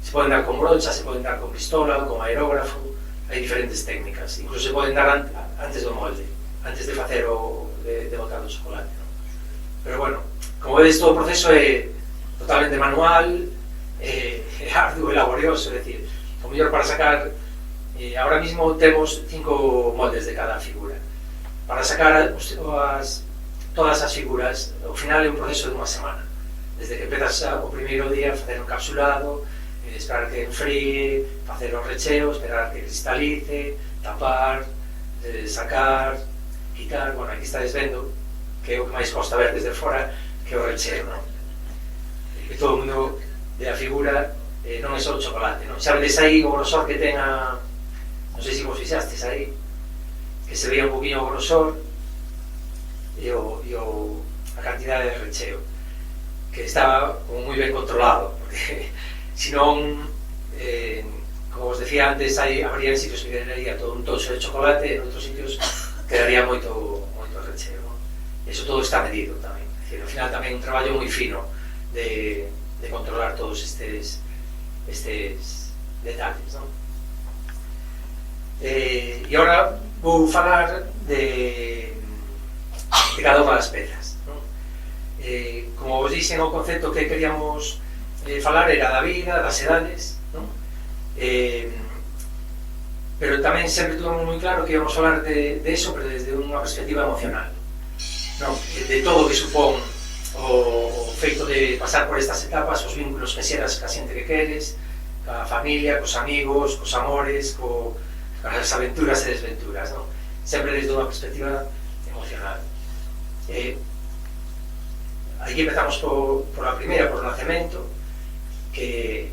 se poden dar con brocha, se poden dar con pistola, con aerógrafo, hai diferentes técnicas, incluso se poden dar antes do molde, antes de facer de botar o chocolate, ¿no? Pero bueno, como vedes, todo o proceso é totalmente manual, arduo e laborioso, é dicir, o mellor para sacar, ahora mismo temos 5 moldes de cada figura. Para sacar todas as figuras, ao final é un proceso de unha semana, desde que empezas o primeiro día a facer un capsulado, esperar que enfríe, facer o recheo, esperar que cristalice, tapar, sacar, quitar. Bueno, aquí estáis vendo que é o que máis costa ver desde fora, que é o recheo, non? Que todo o mundo de a figura non é só o chocolate, non? Xa vedes aí o grosor que ten non sei se vos fixastes aí, que se veía un poquinho o grosor e a cantidade de recheo, que estaba como moi ben controlado, porque senón, como vos decía antes, habría sitios que quedaría todo un tocho de chocolate, en outros sitios quedaría moito recheo, ¿no? Eso todo está medido tamén, é dicir, ao final tamén un traballo moi fino de controlar todos estes detalles, ¿no? E agora vou falar de cada unha das pezas, ¿no? Como vos dixen, o concepto que queríamos falar era da vida, das edades, ¿no? Pero tamén sempre tuvemos moi claro que íbamos falar de eso, pero desde unha perspectiva emocional, ¿no? De todo o que supón o feito de pasar por estas etapas, os vínculos que xeras ca xente que queres, ca familia, cos amigos, cos amores, as aventuras e desventuras, ¿no? Sempre desde unha perspectiva emocional. Aquí empezamos por a primeira, por o nacemento, que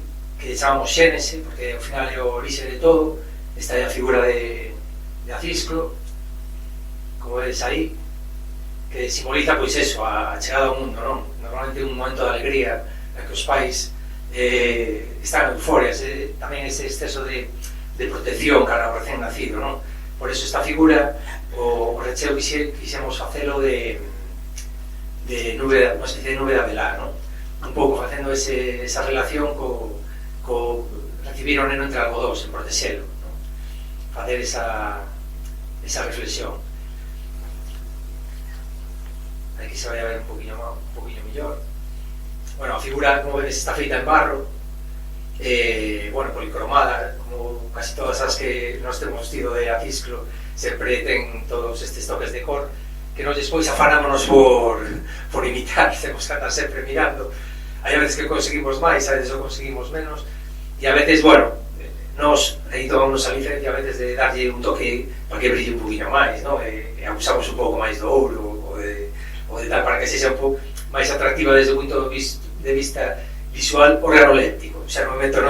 chamamos xénese, porque ao final é o orixe de todo. Esta é a figura de Acisclo, como vedes aí, que simboliza, pois eso, a chegada ao mundo, non? Normalmente un momento de alegría, en que os pais están euforias, tamén ese exceso de protección cara ao recén nacido, non? Por eso esta figura, o recheo quixemos facelo de nube, unha especie de nube de abelá, non? Un pouco facendo esa relación co recibir o neno entre algodóns, en protexelo, non? Facer esa reflexión. Aquí se vai a ver un poquinho mellor. Bueno, a figura, como vedes, está feita en barro, bueno, policromada, como casi todas as que nós temos tido de Acisclo, sempre ten todos estes toques de cor, que nós despois afanámonos por imitar, temos que estar sempre mirando. Hai a veces que conseguimos máis, a veces o conseguimos menos, e a veces, bueno, nós aí tomamos a licencia a veces de darlle un toque para que brille un poquinho máis, non? E abusamos un pouco máis do ouro ou de tal, para que sexa un pouco máis atractiva desde o punto de vista visual o organoléptico. Xa non me meto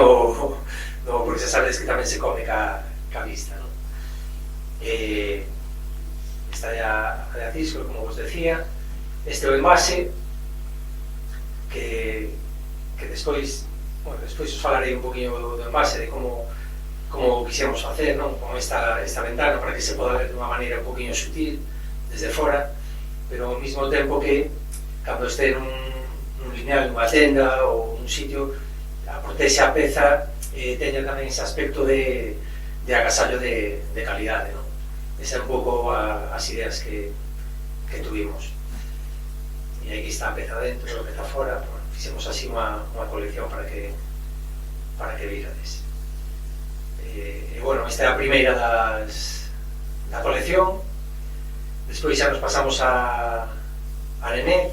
porque xa sabes que tamén se come ca vista, non? Esta é a de Acisclo, como vos decía. Este é o envase que despois os falarei un poquinho do envase, de como quixemos facer, non? Con esta ventana, para que se poda ver de unha maneira un poquinho sutil desde fora, pero ao mesmo tempo que cando este nun lineal, nunha tenda ou nun sitio, protexe a peza, teña tamén ese aspecto de agasallo de calidade, non? Esa é un pouco as ideas que tuvimos. E aquí está a peza dentro, a peza fora. Bueno, fixemos así unha colección para que virades. Bueno, esta é a primeira da colección. Despois xa nos pasamos a Nené,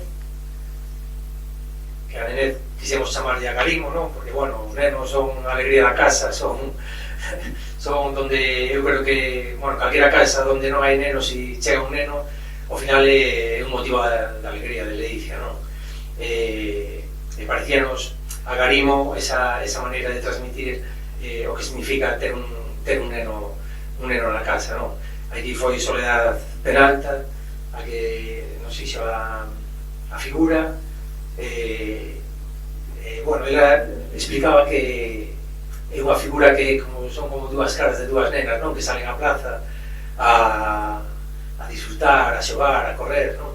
que a Nené quixemos chamarlle a Galimo, non? Porque, bueno, os nenos son a alegría da casa, son son donde eu creo que, bueno, calquera casa donde non hai nenos e chega un neno, ao final é un motivo de alegría, de ledicia, non? E parecíanos a Garimo esa maneira de transmitir o que significa ter un neno na casa, non? Aquí foi Soledad Peralta a que nos fixo a figura. Bueno, ela explicaba que é unha figura que son como dúas caras de dúas nenas, non? Que salen á plaza a disfrutar, a xogar, a correr, non?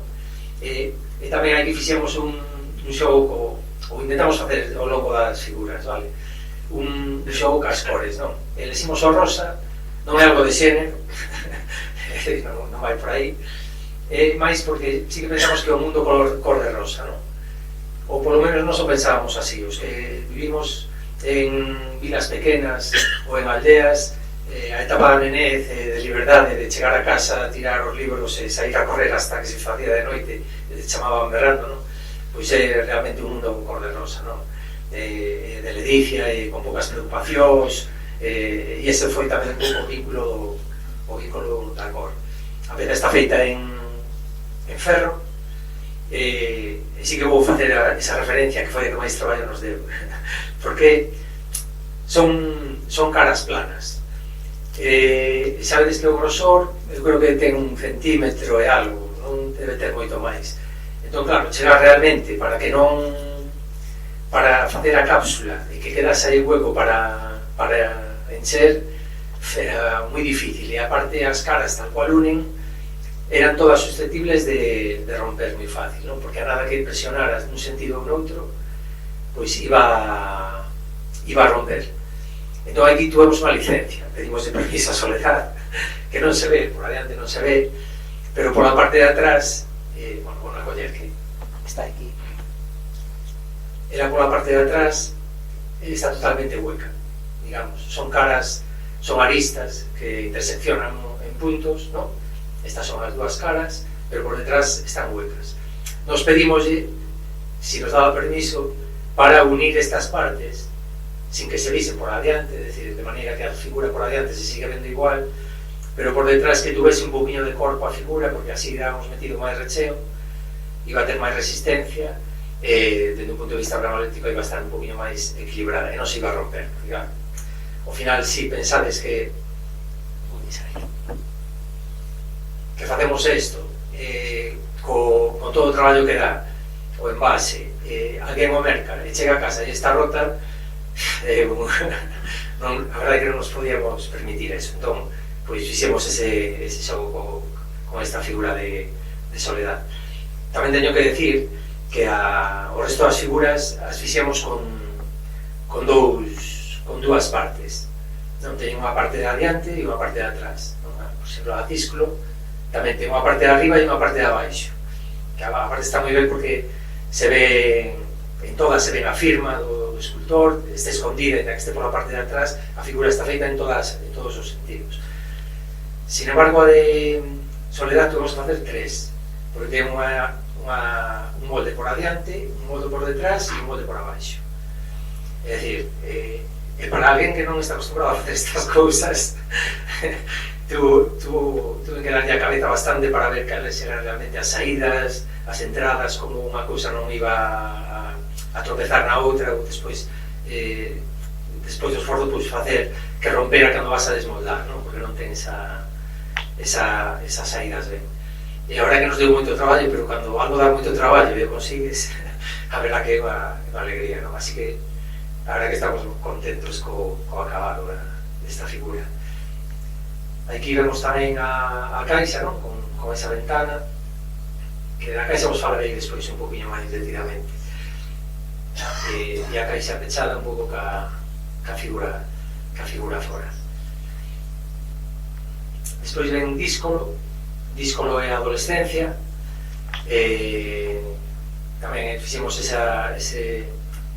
E tamén aquí fixemos un xogo, ou intentamos facer ao longo das figuras, vale? Un xogo cas cores, non? Elegimos o rosa, non é algo de xénero, non vai por aí, máis porque sí que pensamos que o mundo cor de rosa, non? Ou polo menos non o pensábamos así, os que vivimos en vilas pequenas ou en aldeas, a etapa da nenez, de liberdade, de chegar a casa, tirar os libros e sair a correr hasta que se facía de noite e te chamaban berrando, non? Pois é realmente un mundo cor de rosa, non? De ledicia e con poucas preocupacións, e ese foi tamén un pouco o vínculo da cor. A peza está feita en ferro, e sí que vou facer esa referencia que foi a que máis traballo nos deu, porque son caras planas. Sabedes que o grosor eu creo que ten 1 centímetro e algo, non debe ter moito máis. Entón, claro, chegar realmente para facer a cápsula e que quedase aí hueco para encher era moi difícil, e aparte as caras tal cual unen eran todas susceptibles de romper moi fácil, non? Porque a nada que presionaras nun sentido ou noutro pois iba a romper. Entón aquí tuvemos unha licencia, pedimos de permiso a Soledad, que non se ve, por adiante non se ve, pero por la parte de atrás, bueno, con a coller que está aquí, era por la parte de atrás, está totalmente hueca, digamos, son caras, son aristas que interseccionan en puntos, ¿no? Estas son as dúas caras, pero por detrás están huecas. Nos pedimoslle, si nos daba permiso, para unir estas partes sin que se vise por adiante, es decir, de maneira que a figura por adiante se sigue vendo igual, pero por detrás que tuvese un poquinho de corpo a figura, porque así íbamos metido máis recheo, iba a ter máis resistencia, desde un punto de vista organoléctrico iba a estar un poquinho máis equilibrada e non se iba a romper. Digamos. Ao final, si pensades que facemos isto con todo o traballo que dá o envase, alguén o merca e chega a casa e está rota, a verdade é que non nos podíamos permitir eso. Entón, pois fixemos ese xogo con esta figura de Soledad. Tamén teño que decir que o resto das figuras as fixemos con dúas partes, non? Teñen unha parte de adiante e unha parte de atrás, non? Por exemplo, a Cisclo tamén ten unha parte de arriba e unha parte de abaixo, que a parte está moi ben porque se ve en todas, se ve a firma do escultor, está escondida e que este por a parte de atrás, a figura está feita en todos os sentidos. Sin embargo, a de Soledad tuvemos que facer 3, porque ten un molde por adiante, un molde por detrás e un molde por abaixo. É dicir, para alguén que non está acostumbrado a facer estas cousas, tuve que darlle a cabeza bastante para ver cales eran realmente as saídas, as entradas, como unha cousa non iba a tropezar na outra, ou despois do esforzo facer que rompera cando vas a desmoldar, non? Porque non ten esas saídas ben. E a verdade que nos deu moito traballo, pero cando algo dá moito traballo e o consigues, a verdade que é unha alegría, non? Así que a verdade que estamos contentos co acabado desta figura. Aquí vemos tamén a caixa, non? Con esa ventana, que da caixa vos falarei despois un poquinho máis detidamente. E a caixa pechada un pouco ca figura fora. Despois ven Díscolo é a adolescencia, tamén fixemos ese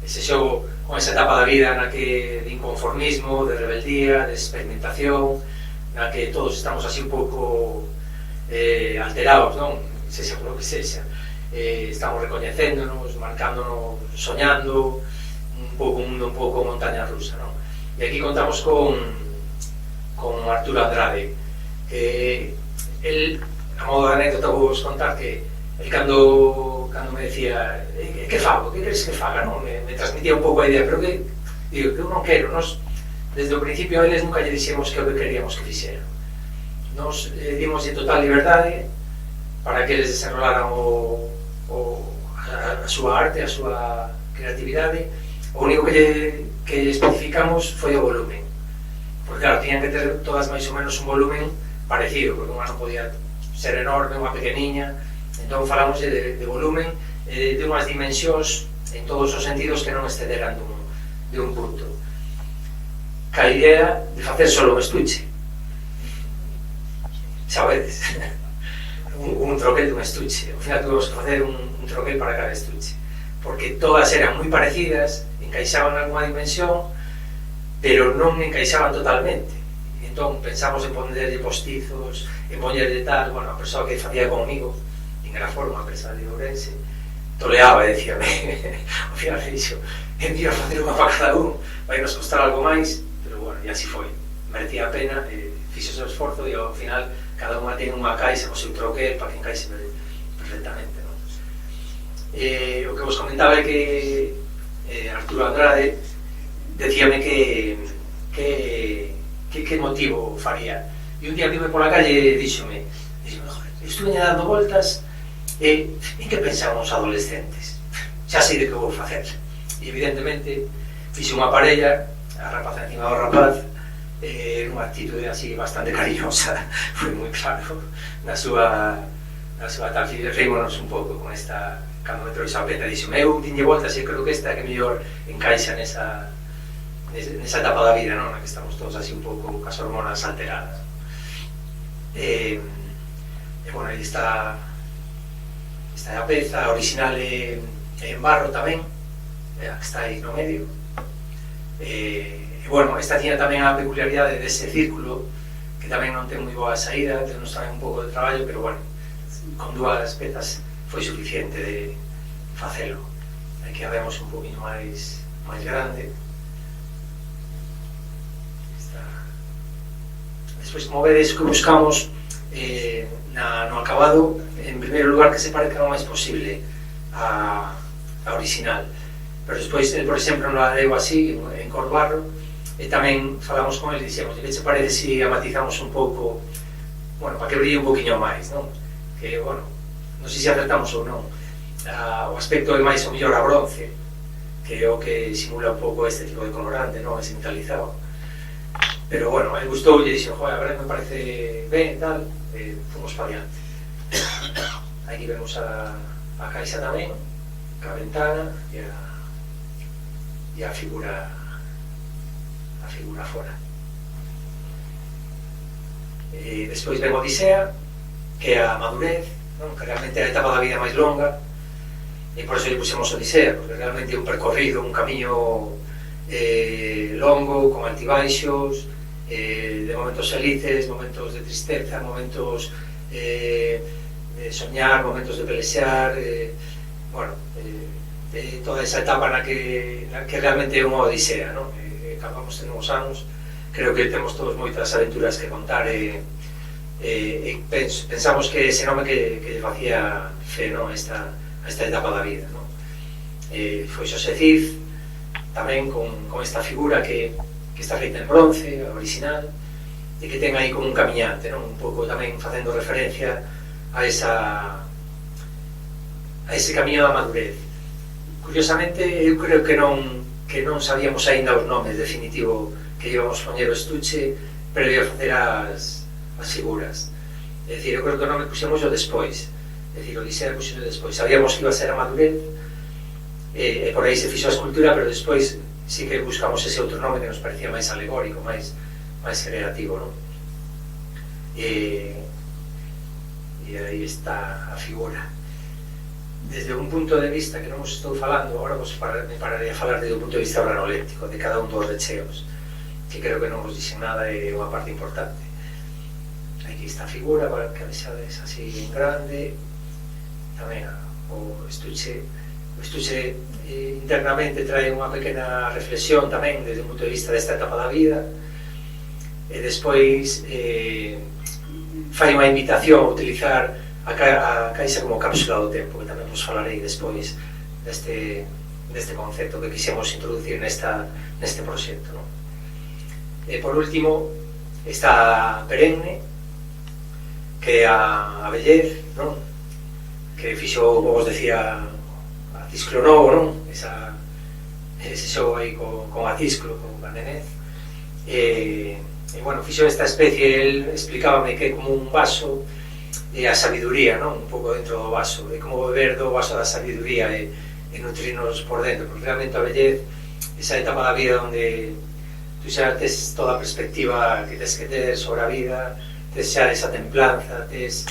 xogo con esa etapa da vida na que de inconformismo, de rebeldía, de experimentación, na que todos estamos así un pouco alterados, non? Sexa por lo que sexa, estamos recoñecéndonos, marcándonos, soñando un mundo un pouco montaña rusa, non? E aquí contamos con con Arturo Andrade, que el, a modo de anécdota vou vos contar que el cando me decía que fago, que queres que faga, non? Me transmitía un pouco a idea, pero que digo, que eu non quero, nos desde o principio a eles nunca lle dixemos que o que queríamos que fixeran, nos dimos de total liberdade para que eles desenrolaran a súa arte, a súa creatividade. O único que especificamos foi o volumen, porque claro, tiñan que ter todas máis ou menos un volumen parecido, porque unha non podía ser enorme, unha pequeniña. Entón falamos de volumen, de unhas dimensións en todos os sentidos que non excederan de un punto, ca idea de facer solo un estuche, sabedes, un troquel dun estuche. Ao final tuvimos que facer un troquel para cada estuche, porque todas eran moi parecidas, encaixaban en alguna dimensión, pero non encaixaban totalmente. Entón pensamos en ponerle postizos, en ponerle tal. Bueno, a persoa que facía comigo en Graforma, a persoa de Ourense, toleaba e decía ao final dixo, envía a facer unha para cada un, vai nos costar algo máis, pero bueno, e así foi, merecía a pena, fixo o seu esforzo e ao final cada unha ten unha caixa co seu troquel para que encaixe perfectamente, non? O que vos comentaba é que Arturo Andrade decíame que motivo faría, e un día vime pola calle e díxome, joder, estuve dando voltas en que pensan os adolescentes, xa sei de que vou facer. E evidentemente fixe unha parella, a rapaza encima do rapaz, nunha actitude así bastante cariñosa, foi moi claro na súa tal, reímonos un pouco con esta, cando me trouxe a peta, dixome, eu dinlle voltas e creo que esta que mellor encaixa nesa etapa da vida, non? Na que estamos todos así un pouco cas hormonas alteradas. E bueno, aí está a peza original en barro tamén, que está aí no medio. E bueno, esta tiña tamén a peculiaridade dese círculo, que tamén non ten moi boa saída, tenemos tamén un pouco de traballo, pero bueno, con dúas pezas foi suficiente de facelo. Aquí a vemos un poquinho máis grande. Despois, como vedes, que buscamos no acabado, en primeiro lugar, que se parezca o máis posible a original, pero despois, por exemplo, non la deu así, en cor barro, e tamén falamos con ele e dixemos, que che parece se a matizamos un pouco, bueno, para que brille un poquinho máis, non? Que, bueno, non sei se acertamos ou non, o aspecto é máis ou mellor a bronce, que é o que simula un pouco este tipo de colorante, non? Ese metalizado. Pero bueno, ele gustou e dixo, joder, a verdade me parece ben e tal, fomos para diante. Aquí vemos a caixa tamén, a ventana e a figura fora. Despois ven Odisea, que é a madurez, non? Que realmente é a etapa da vida máis longa, e por eso lle pusemos Odisea, porque realmente é un percorrido, un camiño longo, con altibaixos, de momentos felices, momentos de tristeza, momentos de soñar, momentos de pelexear, bueno, toda esa etapa na que realmente é unha odisea, non? Acabamos tendo uns anos, creo que temos todos moitas aventuras que contar, e pensamos que ese nome que lle facía fe, non? A esta etapa da vida, non? Foi Xosé Cid, tamén con esta figura que está feita en bronce, a original, e que ten aí como un camiñante, non? Un pouco tamén facendo referencia a ese camiño da madurez. Curiosamente, eu creo que non sabíamos aínda os nomes definitivo que íbamos poñer o estuche previo a facer as figuras. É dicir, eu creo que o nome puxemos o despois, é dicir, o Odisea puxemos o despois. Sabíamos que iba a ser a madurez, e por aí se fixo a escultura, pero despois sí que buscamos ese outro nome que nos parecía máis alegórico, máis creativo, non? E aí está a figura. Desde un punto de vista que non vos estou falando, agora me pararei a falar desde o punto de vista organoléptico, de cada un dos recheos, que creo que non vos dixen nada, é unha parte importante. Aquí está a figura, para que a vexades así en grande, tamén o estuche internamente trae unha pequena reflexión tamén desde o punto de vista desta etapa da vida, e despois fai unha invitación a utilizar a caixa como cápsula do tempo, que tamén vos falarei despois deste concepto que quixemos introducir neste proxecto, non? E por último está Perenne, que é a vellez, non? Que fixo, como vos decía, a Cisclo Novo, non? Ese xogo aí con a Cisclo, con a nenez, e bueno, fixo esta especie, el explicábame que é como un vaso e a sabiduría, non? Un pouco dentro do vaso, é como beber do vaso da sabiduría e nutrirnos por dentro, porque realmente a vellez, esa etapa da vida onde tú xa tes toda a perspectiva que tes que ter sobre a vida, tes xa esa templanza, tes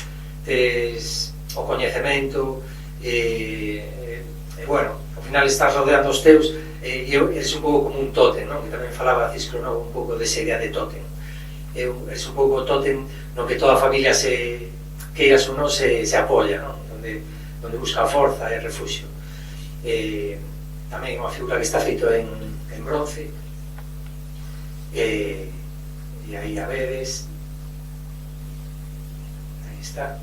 o coñecemento, e bueno, ao final estás rodeando os teus, e eres un pouco como un tótem, non? Que tamén falaba Cisclo Novo un pouco desa idea de tótem. Eres un pouco tótem no que toda a familia queiras ou non se apoia, non? Donde busca a forza e refugio. Tamén unha figura que está feito en bronce, e aí a vedes, aí está,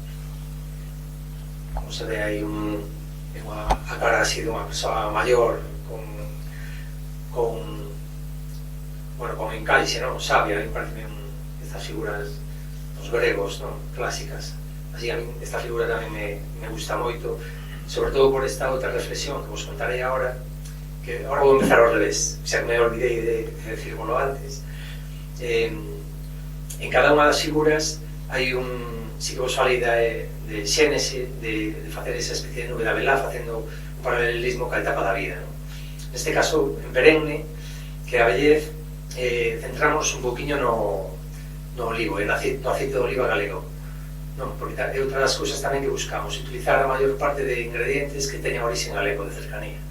como se ve aí a cara así de unha persoa maior con encaixe, non? Sabia, a mí parece estas figuras dos gregos, non? Clásicas. Así a mí esta figura tamén me gusta moito, sobre todo por esta outra reflexión que vos contarei agora, que agora vou empezar ao revés, xa que me olvidei de decírmolo antes. En cada unha das figuras hai si que vos falei de xénese, de facer esa especie de nube da velá, facendo un paralelismo ca etapa da vida, non? Neste caso, en Perenne, que a vellez, centramos un poquinho no olivo, no aceite de oliva galego, non? Porque é outra das cousas tamén que buscamos, utilizar a maior parte de ingredientes que teñan origen galego, de cercanía.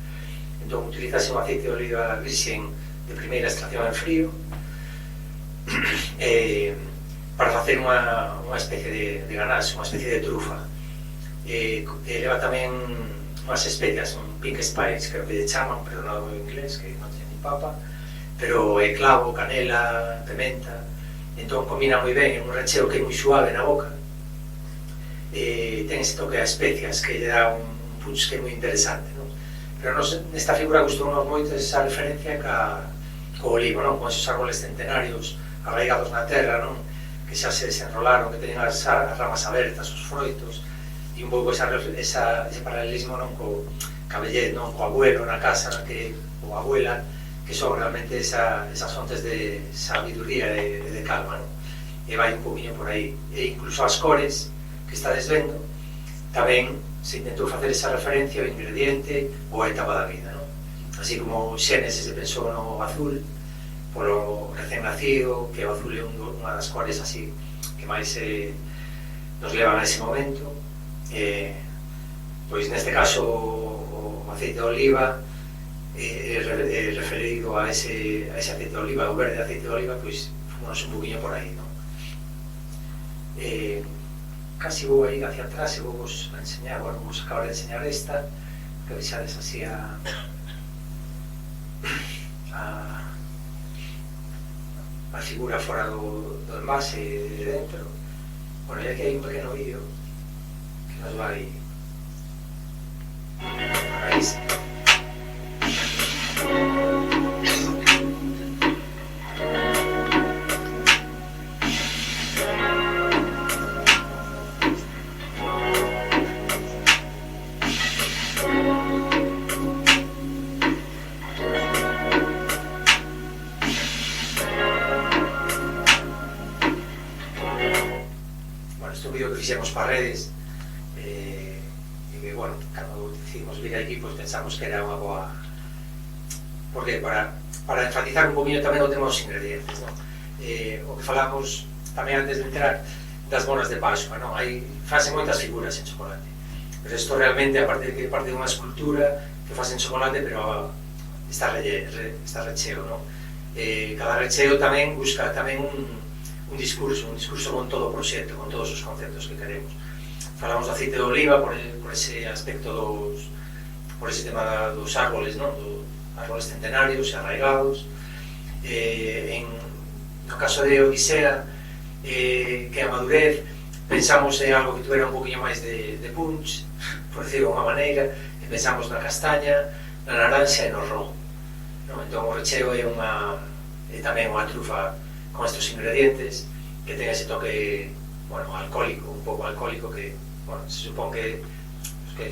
Entón, utilizase un aceite de oliva virxen de primeira extracción en frío, para facer unha especie de ganache, unha especie de trufa. Leva tamén unhas especias, un pink spice, creo que lle chaman, perdonado en inglés, que non teñen ni papa, pero é clavo, canela, pimenta, entón combina moi ben, é un recheo que é moi suave na boca, ten ese toque a especias que lle dá un punch que é moi interesante, non? Pero nesta figura gustounos moito esa referencia co olivo, non? Con esos árboles centenarios arraigados na terra, non? Que xa se desenrolaron, que teñen as ramas abertas, os froitos, e un pouco ese paralelismo, non? Ca vellez, non? Co abuelo na casa, ou abuela, que son realmente esas fontes de sabiduría e de calma, non? E vai un poquinho por aí. E incluso as cores que estades vendo, tamén se intentou facer esa referencia ao ingrediente ou a etapa da vida, non? Así como Xénesis se pensou no azul, polo recén nacido, que o azul é unha das cores así que máis nos levan a ese momento. Pois neste caso o aceite de oliva referido a ese aceite de oliva, o verde aceite de oliva, pois fomos un poquinho por aí, non? Casi vou aí hacia atrás e vou vos enseñar, bueno, vos acabar de enseñar esta, que vexades así a figura fora do envase de dentro. Bueno, ya que hai un pequeno vídeo que nos vai a isto. Fixemos para redes, e que, bueno, cando decidimos vir aquí, pues, pensamos que era unha boa, porque para enfatizar un poquinho tamén o tema dos ingredientes, non? O que falamos tamén antes de entrar das bonas de Pascua, non? Fase moitas figuras en chocolate, pero isto realmente, aparte de que parte de unha escultura que fase en chocolate, pero está recheo, non? Cada recheo tamén busca tamén un discurso con todo o proxecto, con todos os conceptos que queremos. Falamos do aceite de oliva por ese aspecto por ese tema dos árboles, non? Dos árboles centenarios e arraigados. En No caso de Odisea, que a madurez, pensamos en algo que tuvera un poquinho máis de punch, por decirlo de unha maneira, e pensamos na castaña, na naranxa e no ron. No, entón, o recheo é tamén unha trufa con estes ingredientes que ten ese toque, bueno, alcohólico, un pouco alcohólico que, bueno, se supón que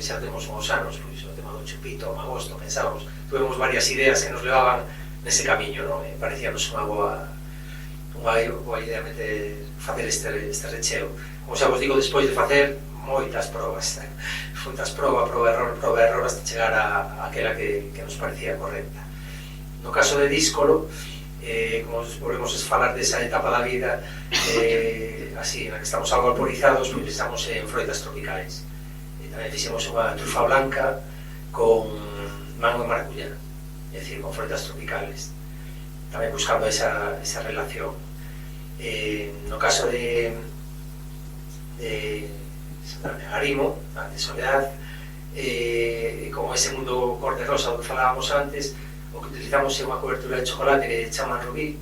xa temos uns anos, pois o tema do chupito, o magosto, pensábamos, tuvemos varias ideas que nos levaban nese camiño, non? E parecíamos unha boa idea facer este recheo. Como xa vos digo, despois de facer moitas probas, moitas error, hasta chegar a aquela que nos parecía correcta. No caso de díscolo, como volvemos a falar desa etapa da vida así, na que estamos algo alporizados, pois pensamos en froitas tropicais. Tamén fixemos unha trufa blanca con mango e maracuyá, é dicir, con froitas tropicales, tamén buscando esa relación. No caso de Agarimo, de Soledad, con ese mundo cor de rosa do que falábamos antes, o que utilizamos é unha cobertura de chocolate que chaman rubí,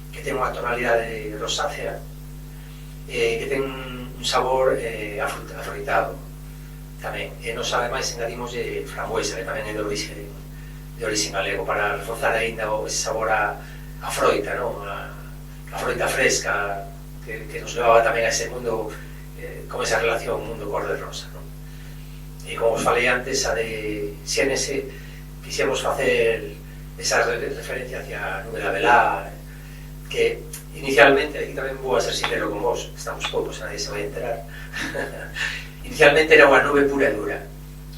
que ten unha tonalidade rosácea, que ten un sabor afruitado tamén. E nos ademais engadimos frambuesa, que tamén é de orixe galego, para reforzar aínda ese sabor a froita, non? A froita fresca que nos levaba tamén a ese mundo con esa relación mundo cor de rosa, non? E como os falei antes, a de Xénese, quixemos facer esa referencia hacia a nube da Velá, que inicialmente, aquí tamén vou a ser sincero con vos, estamos poucos, nadie se vai enterar. Inicialmente era unha nube pura e dura,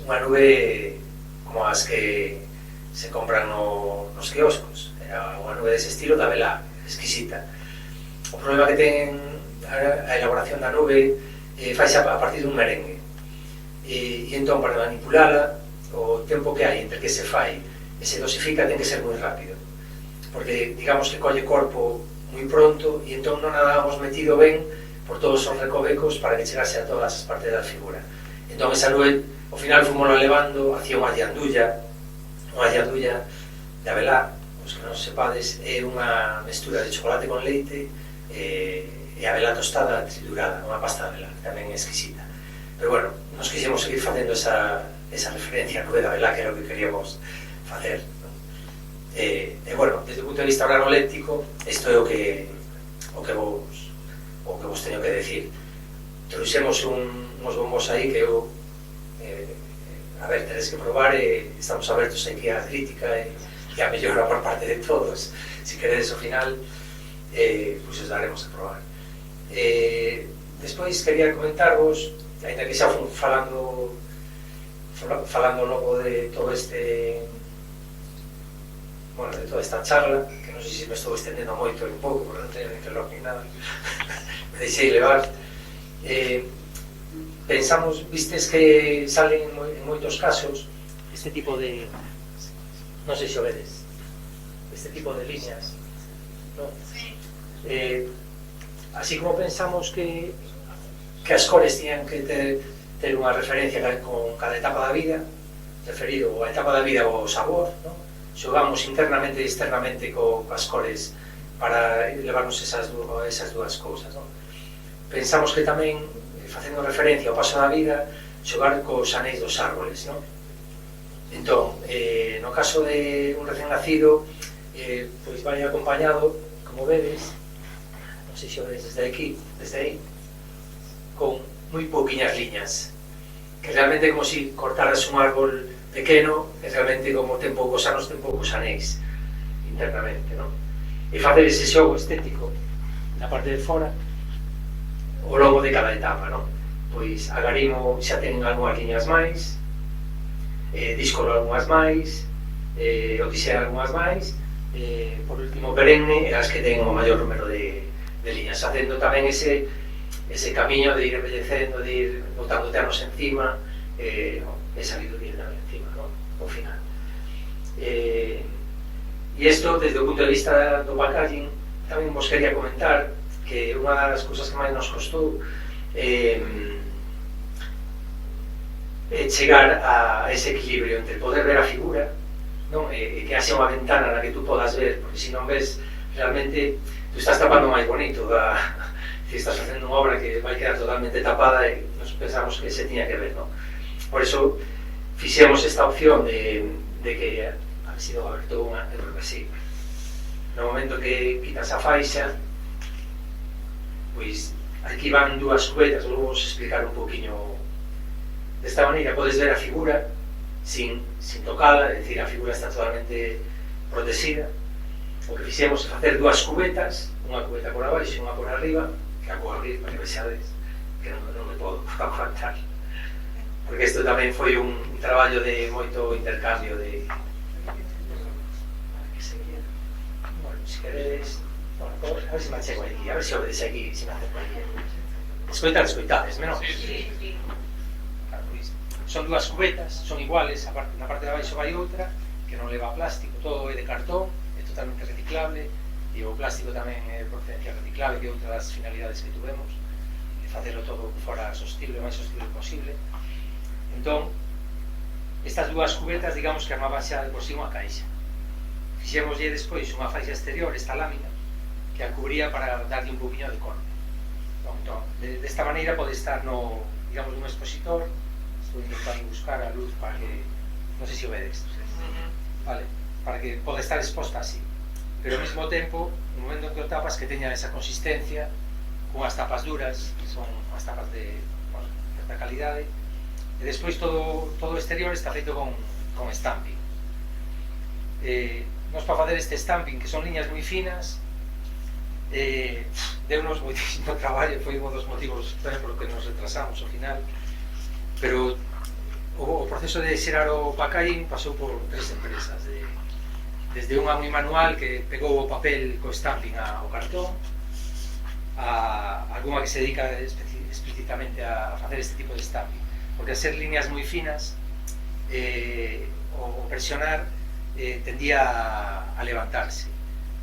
unha nube como as que se compran nos quioscos, era unha nube dese estilo da Velá, exquisita. O problema que ten a elaboración da nube faixa a partir dun merengue, e entón para manipulala o tempo que hai entre que se fai e se dosifica ten que ser moi rápido, porque digamos que colle corpo moi pronto e entón non a dábamos metido ben por todos os recovecos para que chegase a todas as partes da figura. Entón esa nube, ao final fomosla levando hacia unha llandulla de Abelá, os que non sepades, é unha mestura de chocolate con leite e abelá tostada triturada, unha pasta de abelá, que tamén é exquisita. Pero bueno, nos quixemos seguir facendo esa referencia a nube de abelá, que era o que queríamos facer, non? E bueno, desde o punto de vista organoléptico, isto é o que vos teño que decir. Trouxemos uns bombos aí que eu a ver, tedes que probar e estamos abertos aquí a crítica e a mellora por parte de todos. Si queredes ao final, pois os daremos a probar. Despois quería comentarvos, ainda que xa fun falando logo de todo este, bueno, de toda esta charla, que non sei se me estou estendendo moito un pouco, porque non teño nin reloj ni nada, me deixei levar. Pensamos, vistes que salen en moitos casos este tipo de, non sei se o vedes, este tipo de líneas, non? Así como pensamos que as cores tiñan que ter unha referencia con cada etapa da vida, referido a etapa da vida ao sabor, non? Xogamos internamente e externamente coas cores para levarnos esas dúas cousas, non? Pensamos que tamén, facendo referencia ao paso da vida, xogar cos anéis dos árboles, non? Entón, no caso de un recén nacido, pois vai acompañado, como vedes, non sei se o vedes desde aí, con moi pouquiñas liñas, que realmente é como se cortaras un árbol pequeno, e realmente como ten poucos anos, ten poucos anéis internamente, non? E facer ese xogo estético na parte de fora ao longo de cada etapa, non? Pois Agarimo xa ten algunhas liñas máis, Díscolo algunhas máis, Odisea algunhas máis, por último Perenne é as que ten o maior número de liñas, facendo tamén ese camiño de ir embellecendo, de ir botando ternos encima, e sabiduría tamén encima, non? Ao final. E isto, desde o punto de vista do packaging, tamén vos quería comentar que unha das cousas que máis nos costou é chegar a ese equilibrio entre poder ver a figura, non? E que haxe unha ventana na que tú podas ver, porque se non ves realmente tú estás tapando máis bonito si estás facendo unha obra que vai quedar totalmente tapada e nos pensamos que se tiña que ver, non? Por iso fixemos esta opción de que a ver se dou aberto unha, eu creo que sí, no momento que quitas a faixa, pois aquí van dúas cubetas, vou vos explicar un poquinho. Desta maneira podes ver a figura sin tocala, é dicir, a figura está totalmente protegida. O que fixemos é facer dúas cubetas, unha cubeta por abaixo e unha por arriba, que a vou abrir para que vexades que non me podo aguantar, porque isto tamén foi un traballo de moito intercambio de... Bueno, se queredes... Bueno, a ver se me achego aquí, a ver se obedece aquí, se me acerco aquí. Escoitades, menos? Sí. Claro, son dúas cubetas, son iguales, na parte de abaixo vai outra, que non leva plástico, todo é de cartón, é totalmente reciclable, e o plástico tamén é procedencia reciclable, que é outra das finalidades que tuvemos, de facerlo todo fora sostible, o máis sostible posible. Entón, estas dúas cubetas, digamos que armaban xa de por sí unha caixa. Fixémoslle despois unha faixa exterior, esta lámina, que a cubría para darlle un poquinho de corte. Entón, desta maneira pode estar no, digamos, nun expositor. Estou intentando buscar a luz para que, non sei se vedes, vale, para que pode estar exposta así, pero ao mesmo tempo, no momento en que o tapas, que teña esa consistencia, con as tapas duras, que son as tapas de, bueno, certa calidade, e despois todo o exterior está feito con stamping. Nos para facer este stamping, que son liñas moi finas, deu-nos moitísimo traballo, foi un dos motivos tamén por que nos retrasamos ao final, pero o proceso de xerar o pacaín pasou por 3 empresas, desde unha moi manual que pegou o papel co stamping ao cartón, a alguna que se dedica explícitamente a facer este tipo de stamping, porque a ser líneas moi finas, o presionar tendía a levantarse.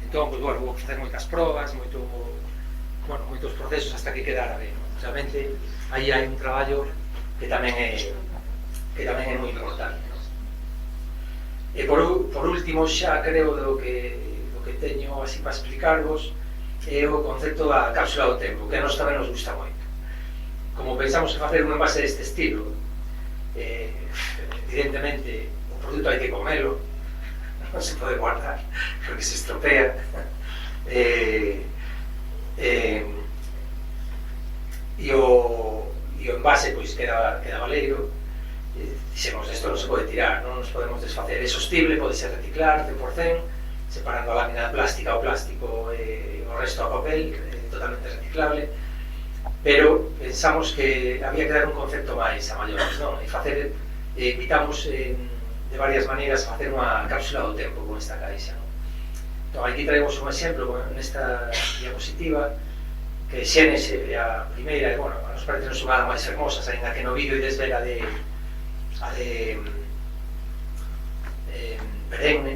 Entón, pues, bueno, vou facer moitas probas, moitos procesos hasta que quedara ben. Realmente, aí hai un traballo que tamén é moi importante, ¿no? E por último, xa creo do que teño así para explicarvos é o concepto da cápsula do tempo, que a nos tamén nos gusta moito. Como pensamos en facer un envase deste estilo, evidentemente o produto hai que comelo, non se pode guardar porque se estropea, e o envase pois queda valeiro. Dixemos, isto non se pode tirar, non nos podemos desfacer, é sostible, pode ser reciclar 100%, separando a lámina plástica ao plástico e o resto a papel, totalmente reciclable, pero pensamos que había que dar un concepto máis a maiores, non? E facer, invitamos de varias maneiras a facer unha cápsula do tempo con esta caixa, non? Entón, aquí traemos un exemplo nesta diapositiva, que Xénese é a primeira, e, bueno, a nos parece unha das máis fermosas, ainda que no vídeo ides ver a de perenne,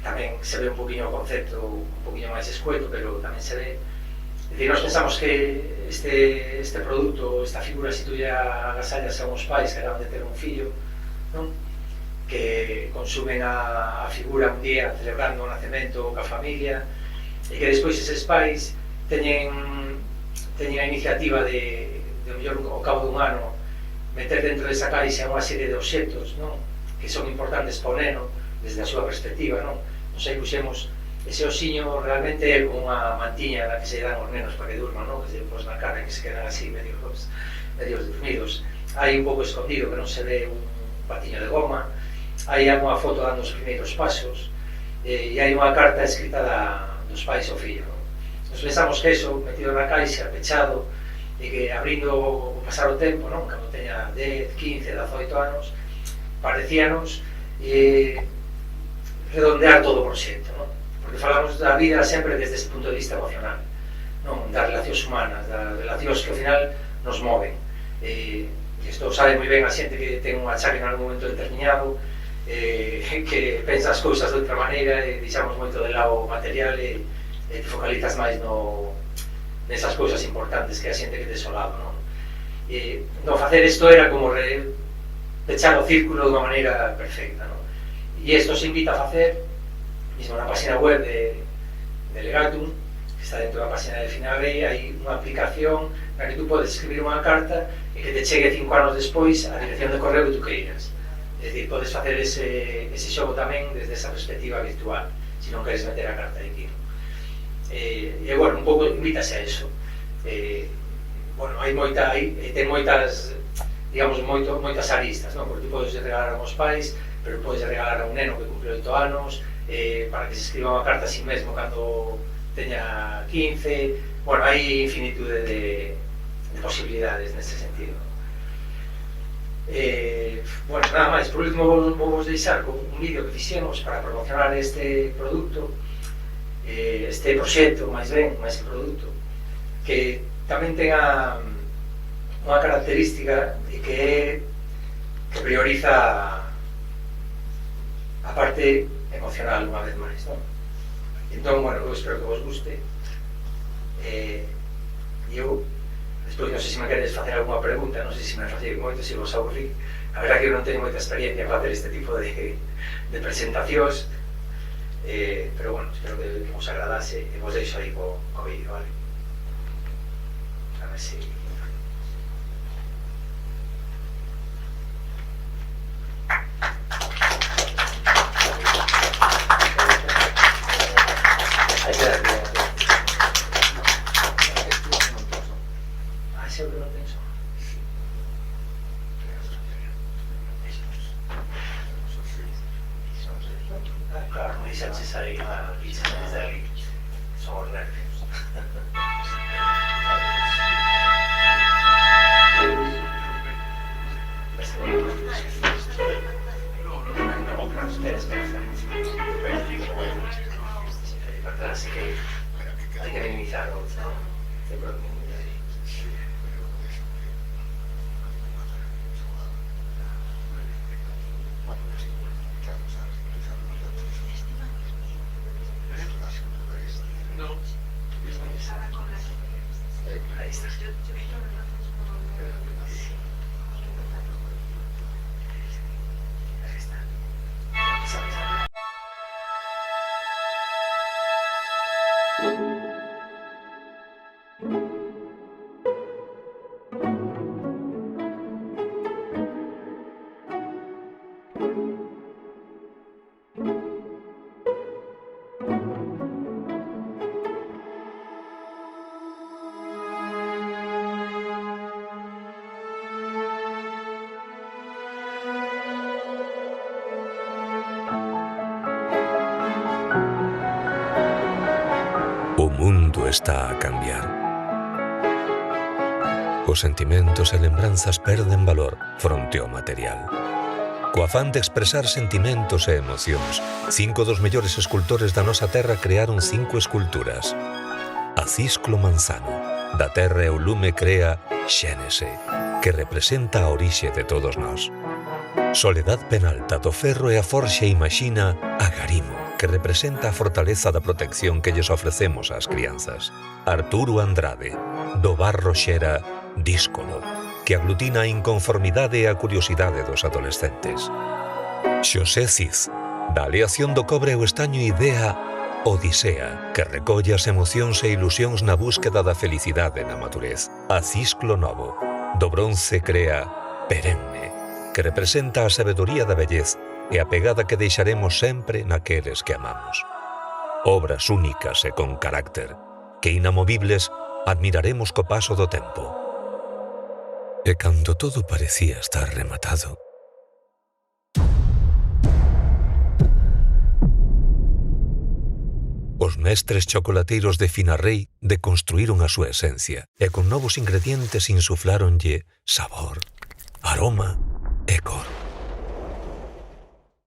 tamén se ve un poquinho o concepto un poquinho máis escueto, pero tamén se ve. É dicir, nós pensamos que este produto, esta figura situlla agasallas a uns pais que acaban de ter un fillo, non? Que consumen a figura un día celebrando o nacemento ca familia, e que despois eses pais teñen a iniciativa de mellor ao cabo dun ano meter dentro desa caixa unha serie de obxectos, non? Que son importantes para o neno desde a súa perspectiva, non? Nos aí puxemos ese osiño realmente é como unha mantiña na que se dan os nenos para que durman, non? Que se pos na cara e que se quedan así medios dormidos. Hai un pouco escondido que non se ve un patiño de goma, hai unha foto dando os primeiros pasos, e hai unha carta escrita dos pais ao fillo, non? Nos pensamos que eso, metido na caixa, pechado, e que abrindo o pasar o tempo, non? Cando teña 10, 15, 18 anos, parecíanos redondear todo o proxecto, non? Porque falamos da vida sempre desde ese punto de vista emocional, non? Das relacións humanas, das relacións que ao final nos moven. E isto sabe moi ben a xente que ten un achaque en algún momento determinado, que pensa as cousas de outra maneira e deixamos moito de lado o material e te focalizas máis nesas cousas importantes que a xente que tes ao lado, non? Non facer isto era como pechar o círculo de unha maneira perfecta, non? E isto se invita a facer, mesmo na página web Legatum, que está dentro da página de Finagre, hai unha aplicación na que tú podes escribir unha carta e que te chegue 5 anos despois a dirección de correo que tú queiras. É dicir, podes facer ese xogo tamén desde esa perspectiva virtual, se non queres meter a carta aquí. E, bueno, un pouco invítase a eso. Bueno, ten moitas, digamos, moitas aristas, non? Porque tú podes regalar aos pais, pero podes regalar a un neno que cumple 8 anos, para que se escriba unha carta a si mesmo cando teña 15. Bueno, hai infinitude de posibilidades neste sentido. Bueno, nada máis, por último vou deixar con un vídeo que fixemos para promocionar este produto, este proxecto, máis ben, máis que produto, que tamén ten unha característica que prioriza a parte emocional unha vez máis, non? Entón, bueno, eu espero que vos guste. Eu despois non sei se me queredes facer alguma pregunta, non sei se me facei moito, se vos aburrí. A verdad que eu non teño moita experiencia en facer este tipo de presentacións, pero bueno, espero que vos agradase e vos deixo aí co vídeo, vale? A ver se... Aí queda bien. Ah, seguro non penso. Claro, non deixaches aí a bicha desde ali. Son os nervios. Así que hay que minimizar, ¿no? Ahí está. O mundo está a cambiar. Os sentimentos e lembranzas perden valor fronte ao material. Co afán de expresar sentimentos e emocións, 5 dos mellores escultores da nosa terra crearon 5 esculturas. Acisclo Manzano, da terra e o lume, crea Xénese, que representa a orixe de todos nós. Soledad Penalta, do ferro e a forxa, imaxina Agarimo, que representa a fortaleza da protección que lles ofrecemos ás crianzas. Arturo Andrade, do barro, xera Díscolo, que aglutina a inconformidade e a curiosidade dos adolescentes. Xosé Cid, da aleación do cobre e o estaño, idea Odisea, que recolle as emocións e ilusións na búsqueda da felicidade na madurez. Acisclo Novo, do bronce, crea Perenne, que representa a sabedoría da vellez e a pegada que deixaremos sempre naqueles que amamos. Obras únicas e con carácter, que inamovibles admiraremos co paso do tempo. E cando todo parecía estar rematado, os mestres chocolateiros de Finarrei deconstruíron a súa esencia e con novos ingredientes insufláronlle sabor, aroma e cor,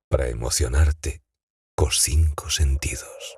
para emocionarte cos 5 sentidos.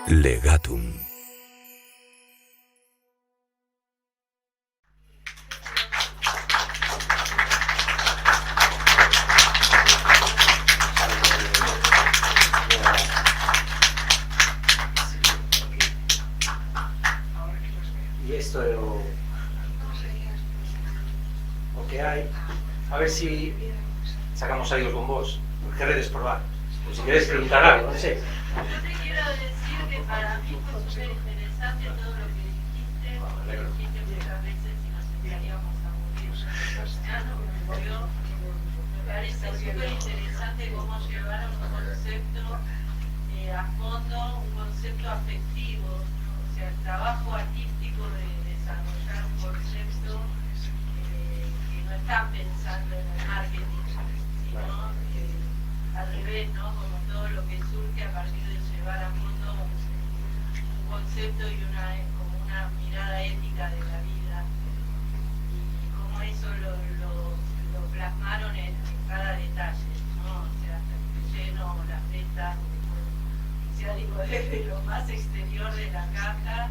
Legatum. Y esto es lo que hay. A ver si sacamos ahí los bombos. ¿Queréis probar? O si queréis preguntar algo, no sé. Yo te quiero decir que para mí fue súper interesante todo lo que dijiste, porque dijiste muchas veces si nos estaríamos a morir. Ya no me murió. Me parece súper interesante cómo llevaron un concepto a fondo, un concepto afectivo, o sea, el trabajo artístico de desarrollar un concepto que no están pensando en el marketing, sino al revés, ¿no? Como todo lo que surge a partir de llevar a fondo un concepto y como una mirada ética de la vida, y cómo eso lo plasmaron en cada detalle, ¿no? O sea, hasta el relleno, las letras, ya digo, desde lo más exterior de la caja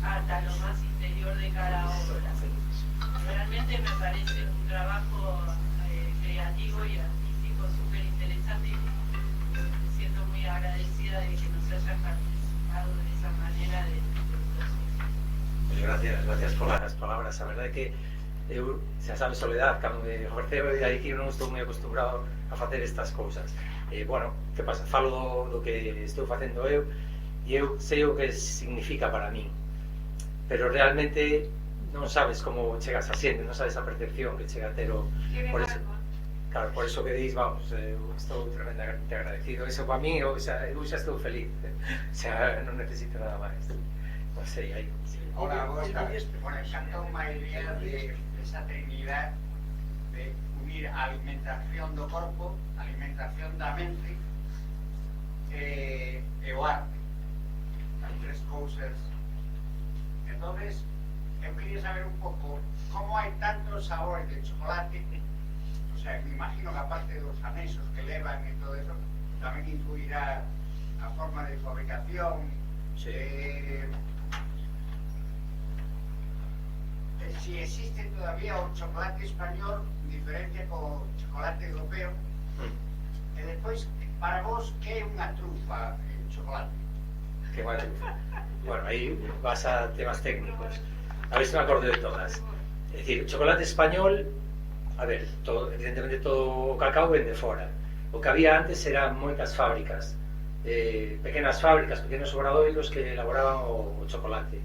hasta lo más interior de cada obra. Realmente me parece un trabajo creativo y artístico súper interesante, y me siento muy agradecida de que nos hayan participado de esa manera de Pues gracias por las palabras. A verdade é que eu, xa sabes, Soledad, cando me ofreceu aí que eu non estou moi acostumbrado a facer estas cousas. Bueno, que pasa? Falo do que estou facendo eu e eu sei o que significa para min, pero realmente non sabes como chegas a xente, non sabes a percepción que chega a ter o... Por eso, claro, por eso que dis, vamos, eu estou tremendamente agradecido. Eso para mí, eu xa estou feliz, xa non necesito nada máis. Non sei, aí... Ahora, vos, bueno, encantoume a idea de esa trinidad de unir a alimentación do corpo, a alimentación da mente e o arte, as tres cousas. Entonces, eu queria saber un pouco como hai tantos sabores de chocolate. O sea, me imagino que aparte dos anexos que levan e todo eso, tamén incluirá a forma de fabricación. Sí. Si existe todavía o chocolate español en diferencia co chocolate europeo. E despois, para vos, que é unha trufa en chocolate? Que vai trufa. Bueno, aí vas a temas técnicos. A ver se me acordo de todas. É dicir, chocolate español, a ver, evidentemente todo o cacao vende fora. O que había antes eran moitas fábricas, pequenas fábricas, pequenos obradoiros que elaboraban o chocolate.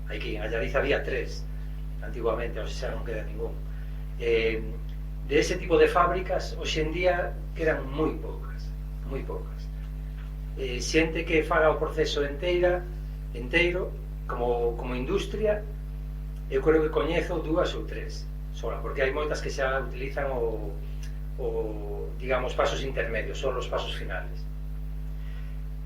Aquí en Allariz había 3 antiguamente, hoxe xa non queda ningún. De ese tipo de fábricas, hoxe en día quedan moi poucas, moi poucas. Xente que faga o proceso enteiro, como industria, eu creo que coñezo 2 ou 3 sola, porque hai moitas que xa utilizan digamos, pasos intermedios, son os pasos finales.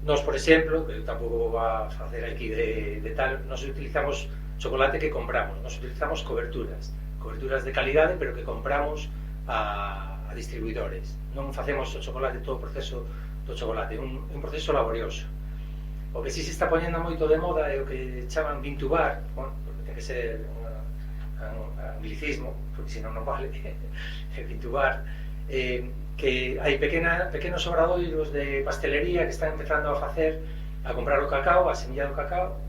Nos, por exemplo, que tampouco vou a facer aquí de tal, nos utilizamos chocolate que compramos, nos utilizamos coberturas de calidade, pero que compramos a distribuidores. Non facemos o chocolate, todo o proceso do chocolate, un proceso laborioso. O que si se está poñendo moito de moda é o que chaman vintubar, bueno, ten que ser un anglicismo, porque senón non vale, vintubar, que hai pequenos obradoiros de pastelería que están empezando a comprar o cacao, a semilla do cacao,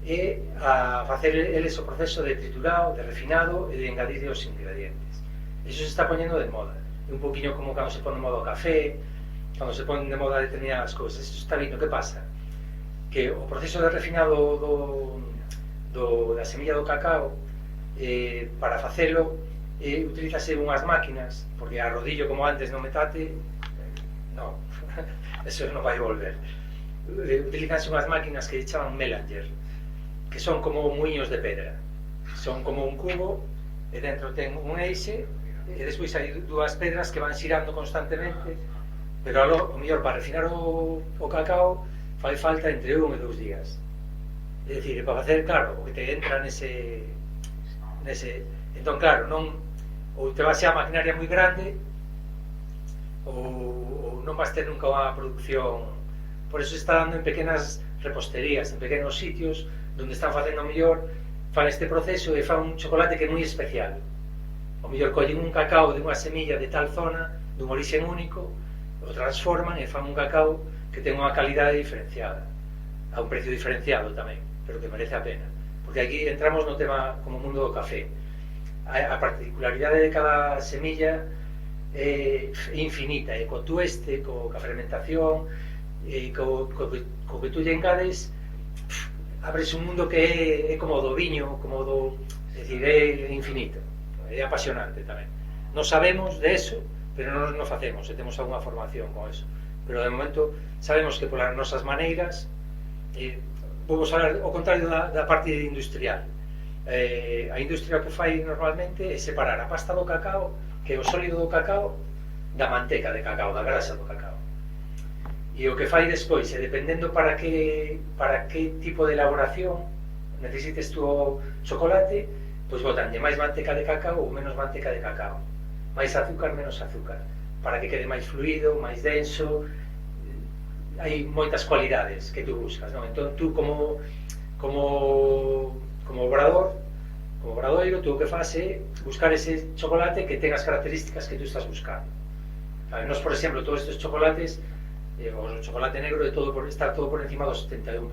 e a facer eles o proceso de triturado, de refinado e de engadir os ingredientes. Iso se está poñendo de moda. É un poquinho como cando se pone de moda o café, cando se ponen de moda determinadas cousas. Iso está vindo. Que pasa? Que o proceso de refinado da semilla do cacao, para facelo, utilízase unhas máquinas, porque a rodillo como antes no metate, non, eso non vai volver. Utilízanse unhas máquinas que chaman Melanger, que son como muiños de pedra, son como un cubo e dentro ten un eixe e despois hai 2 pedras que van xirando constantemente, pero o mellor para refinar o cacao fai falta entre 1 e 2 días. É dicir, para facer, claro, o que te entra nese entón, claro, non ou te vas a maquinaria moi grande ou non vas ter nunca unha producción. Por eso está dando en pequenas reposterías, en pequenos sitios onde están facendo mellor, fan este proceso e fan un chocolate que é moi especial. O mellor collen un cacao de unha semilla de tal zona, dun orixen único, o transforman e fan un cacao que ten unha calidade diferenciada, a un precio diferenciado tamén, pero que merece a pena. Porque aquí entramos no tema como mundo do café. A particularidade de cada semilla é infinita, e co tueste, ca fermentación, e co que tú lle engades, abres un mundo que é como do viño, como do... é dicir, é infinito, é apasionante tamén. Non sabemos de eso, pero non nos facemos, e temos algunha formación con eso. Pero de momento sabemos que polas nosas maneiras, vou falar ao contrario da parte industrial. A industria que fai normalmente é separar a pasta do cacao, que é o sólido do cacao, da manteca de cacao, da grasa do cacao. E o que fai despois, e dependendo para que tipo de elaboración necesites tú o chocolate, pois botanlle máis manteca de cacao ou menos manteca de cacao, máis azúcar, menos azúcar, para que quede máis fluido, máis denso. Hai moitas cualidades que tú buscas, non? Entón tú como obradoiro, tú o que faz é buscar ese chocolate que ten as características que tú estás buscando. Nos, por exemplo, todos estes chocolates, o chocolate negro está todo por encima do 71%,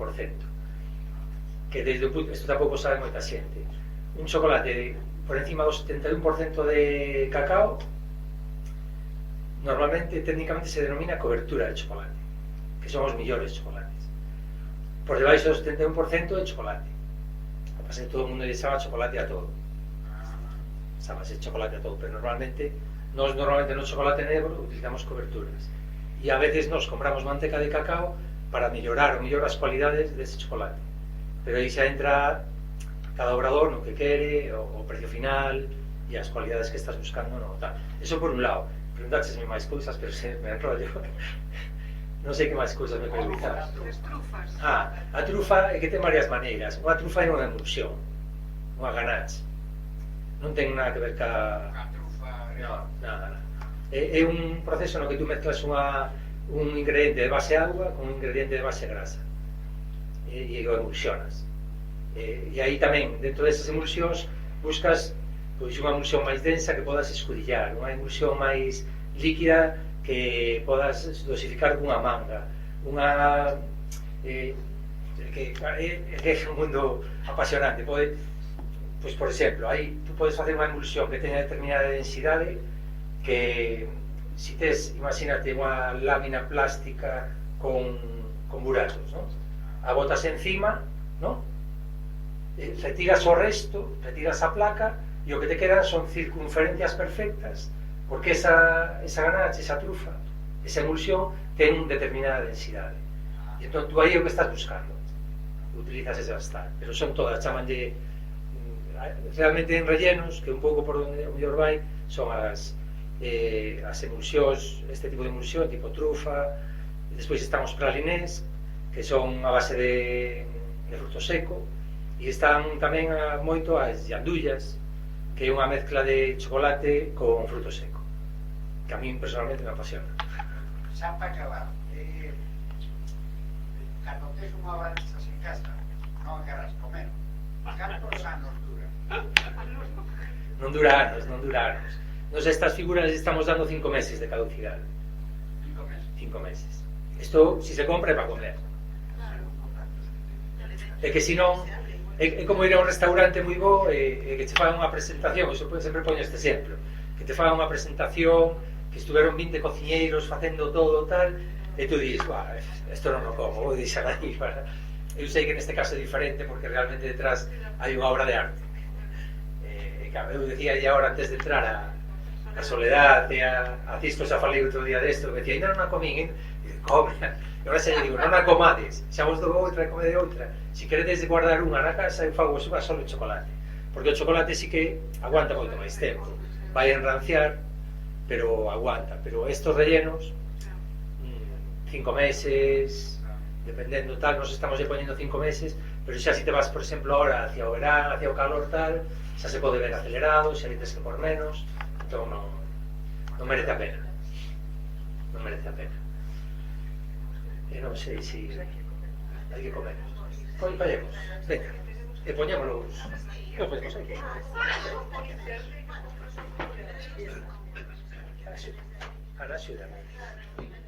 que desde o punto, isto tampouco sabe moita xente, un chocolate por encima do 71% de cacao normalmente, técnicamente se denomina cobertura de chocolate, que son os millores chocolates. Por debaixo do 71% de chocolate. A pasar todo o mundo lle chama chocolate a todo, chamase chocolate a todo, pero normalmente no chocolate negro utilizamos coberturas. E a veces nos compramos manteca de cacao para mellorar as cualidades dese chocolate, pero aí xa entra cada obrador no que quere, o precio final e as cualidades que estás buscando, no, tal. Eso por un lado. Preguntaxesme máis cousas, pero se me enrollo. Non sei que máis cousas me preguntas. As trufas. A trufa é que ten varias maneiras. Unha trufa é unha emulsión, unha ganache. Non ten nada que ver ca... A trufa... No, nada. É un proceso no que tú mezclas un ingrediente de base agua con un ingrediente de base grasa e o emulsionas, e aí tamén dentro desas emulsións buscas pois unha emulsión máis densa que podas escudillar, unha emulsión máis líquida que podas dosificar cunha manga, que é un mundo apasionante. Pois, por exemplo, aí tú podes facer unha emulsión que teña determinada densidade, que si tes, imagínate, unha lámina plástica con buratos, non? A botas encima, non? Retiras o resto, retiras a placa e o que te quedan son circunferencias perfectas, porque esa ganache, esa trufa, esa emulsión ten determinada densidade. E entón tú aí é o que estás buscando, utilizas ese bastar, pero son todas, chamanlle realmente en rellenos, que un pouco por onde o mellor vai son as emulsións, este tipo de emulsión tipo trufa. Despois están os pralinés, que son a base de fruto seco, e están tamén moito as yandullas, que é unha mezcla de chocolate con fruto seco, que a mí personalmente me apasiona. Xa para acabar, cando tes unha balanza en casa, non querrás comer. Cantos anos dura? Non dura anos. Nos estas figuras estamos dando 5 meses de caducidade. 5 meses. Isto, si se compra, é para comer. É que se non, é como ir a un restaurante moi bo e que te fagan unha presentación. Eu sempre poño este exemplo, que te fagan unha presentación, que estuveron 20 cociñeiros facendo todo tal, e tú dis, isto non o como, vou deixar aí para... Eu sei que neste caso é diferente, porque realmente detrás hai unha obra de arte. Eu decía ya ahora antes de entrar a Soledad e a Cisco, xa falei outro día desto, que decía, ainda non a comín, e come, e agora xa lle digo, non a comades, xa vos dou outra e comede outra. Se queredes guardar unha na casa, eu fago só o chocolate, porque o chocolate sí que aguanta moito máis tempo, vai enranciar, pero aguanta. Pero estos rellenos, 5 meses, dependendo tal, nos estamos poniendo 5 meses, pero xa si te vas, por exemplo, ahora hacia o verán, hacia o calor tal, xa se pode ver acelerado, xa dices que por menos, entón non merece a pena. Non merece a pena. E non sei se... hai que comer. Collemos, venga, e poñémoslo. Que o podemos aí? Ana, axúdame.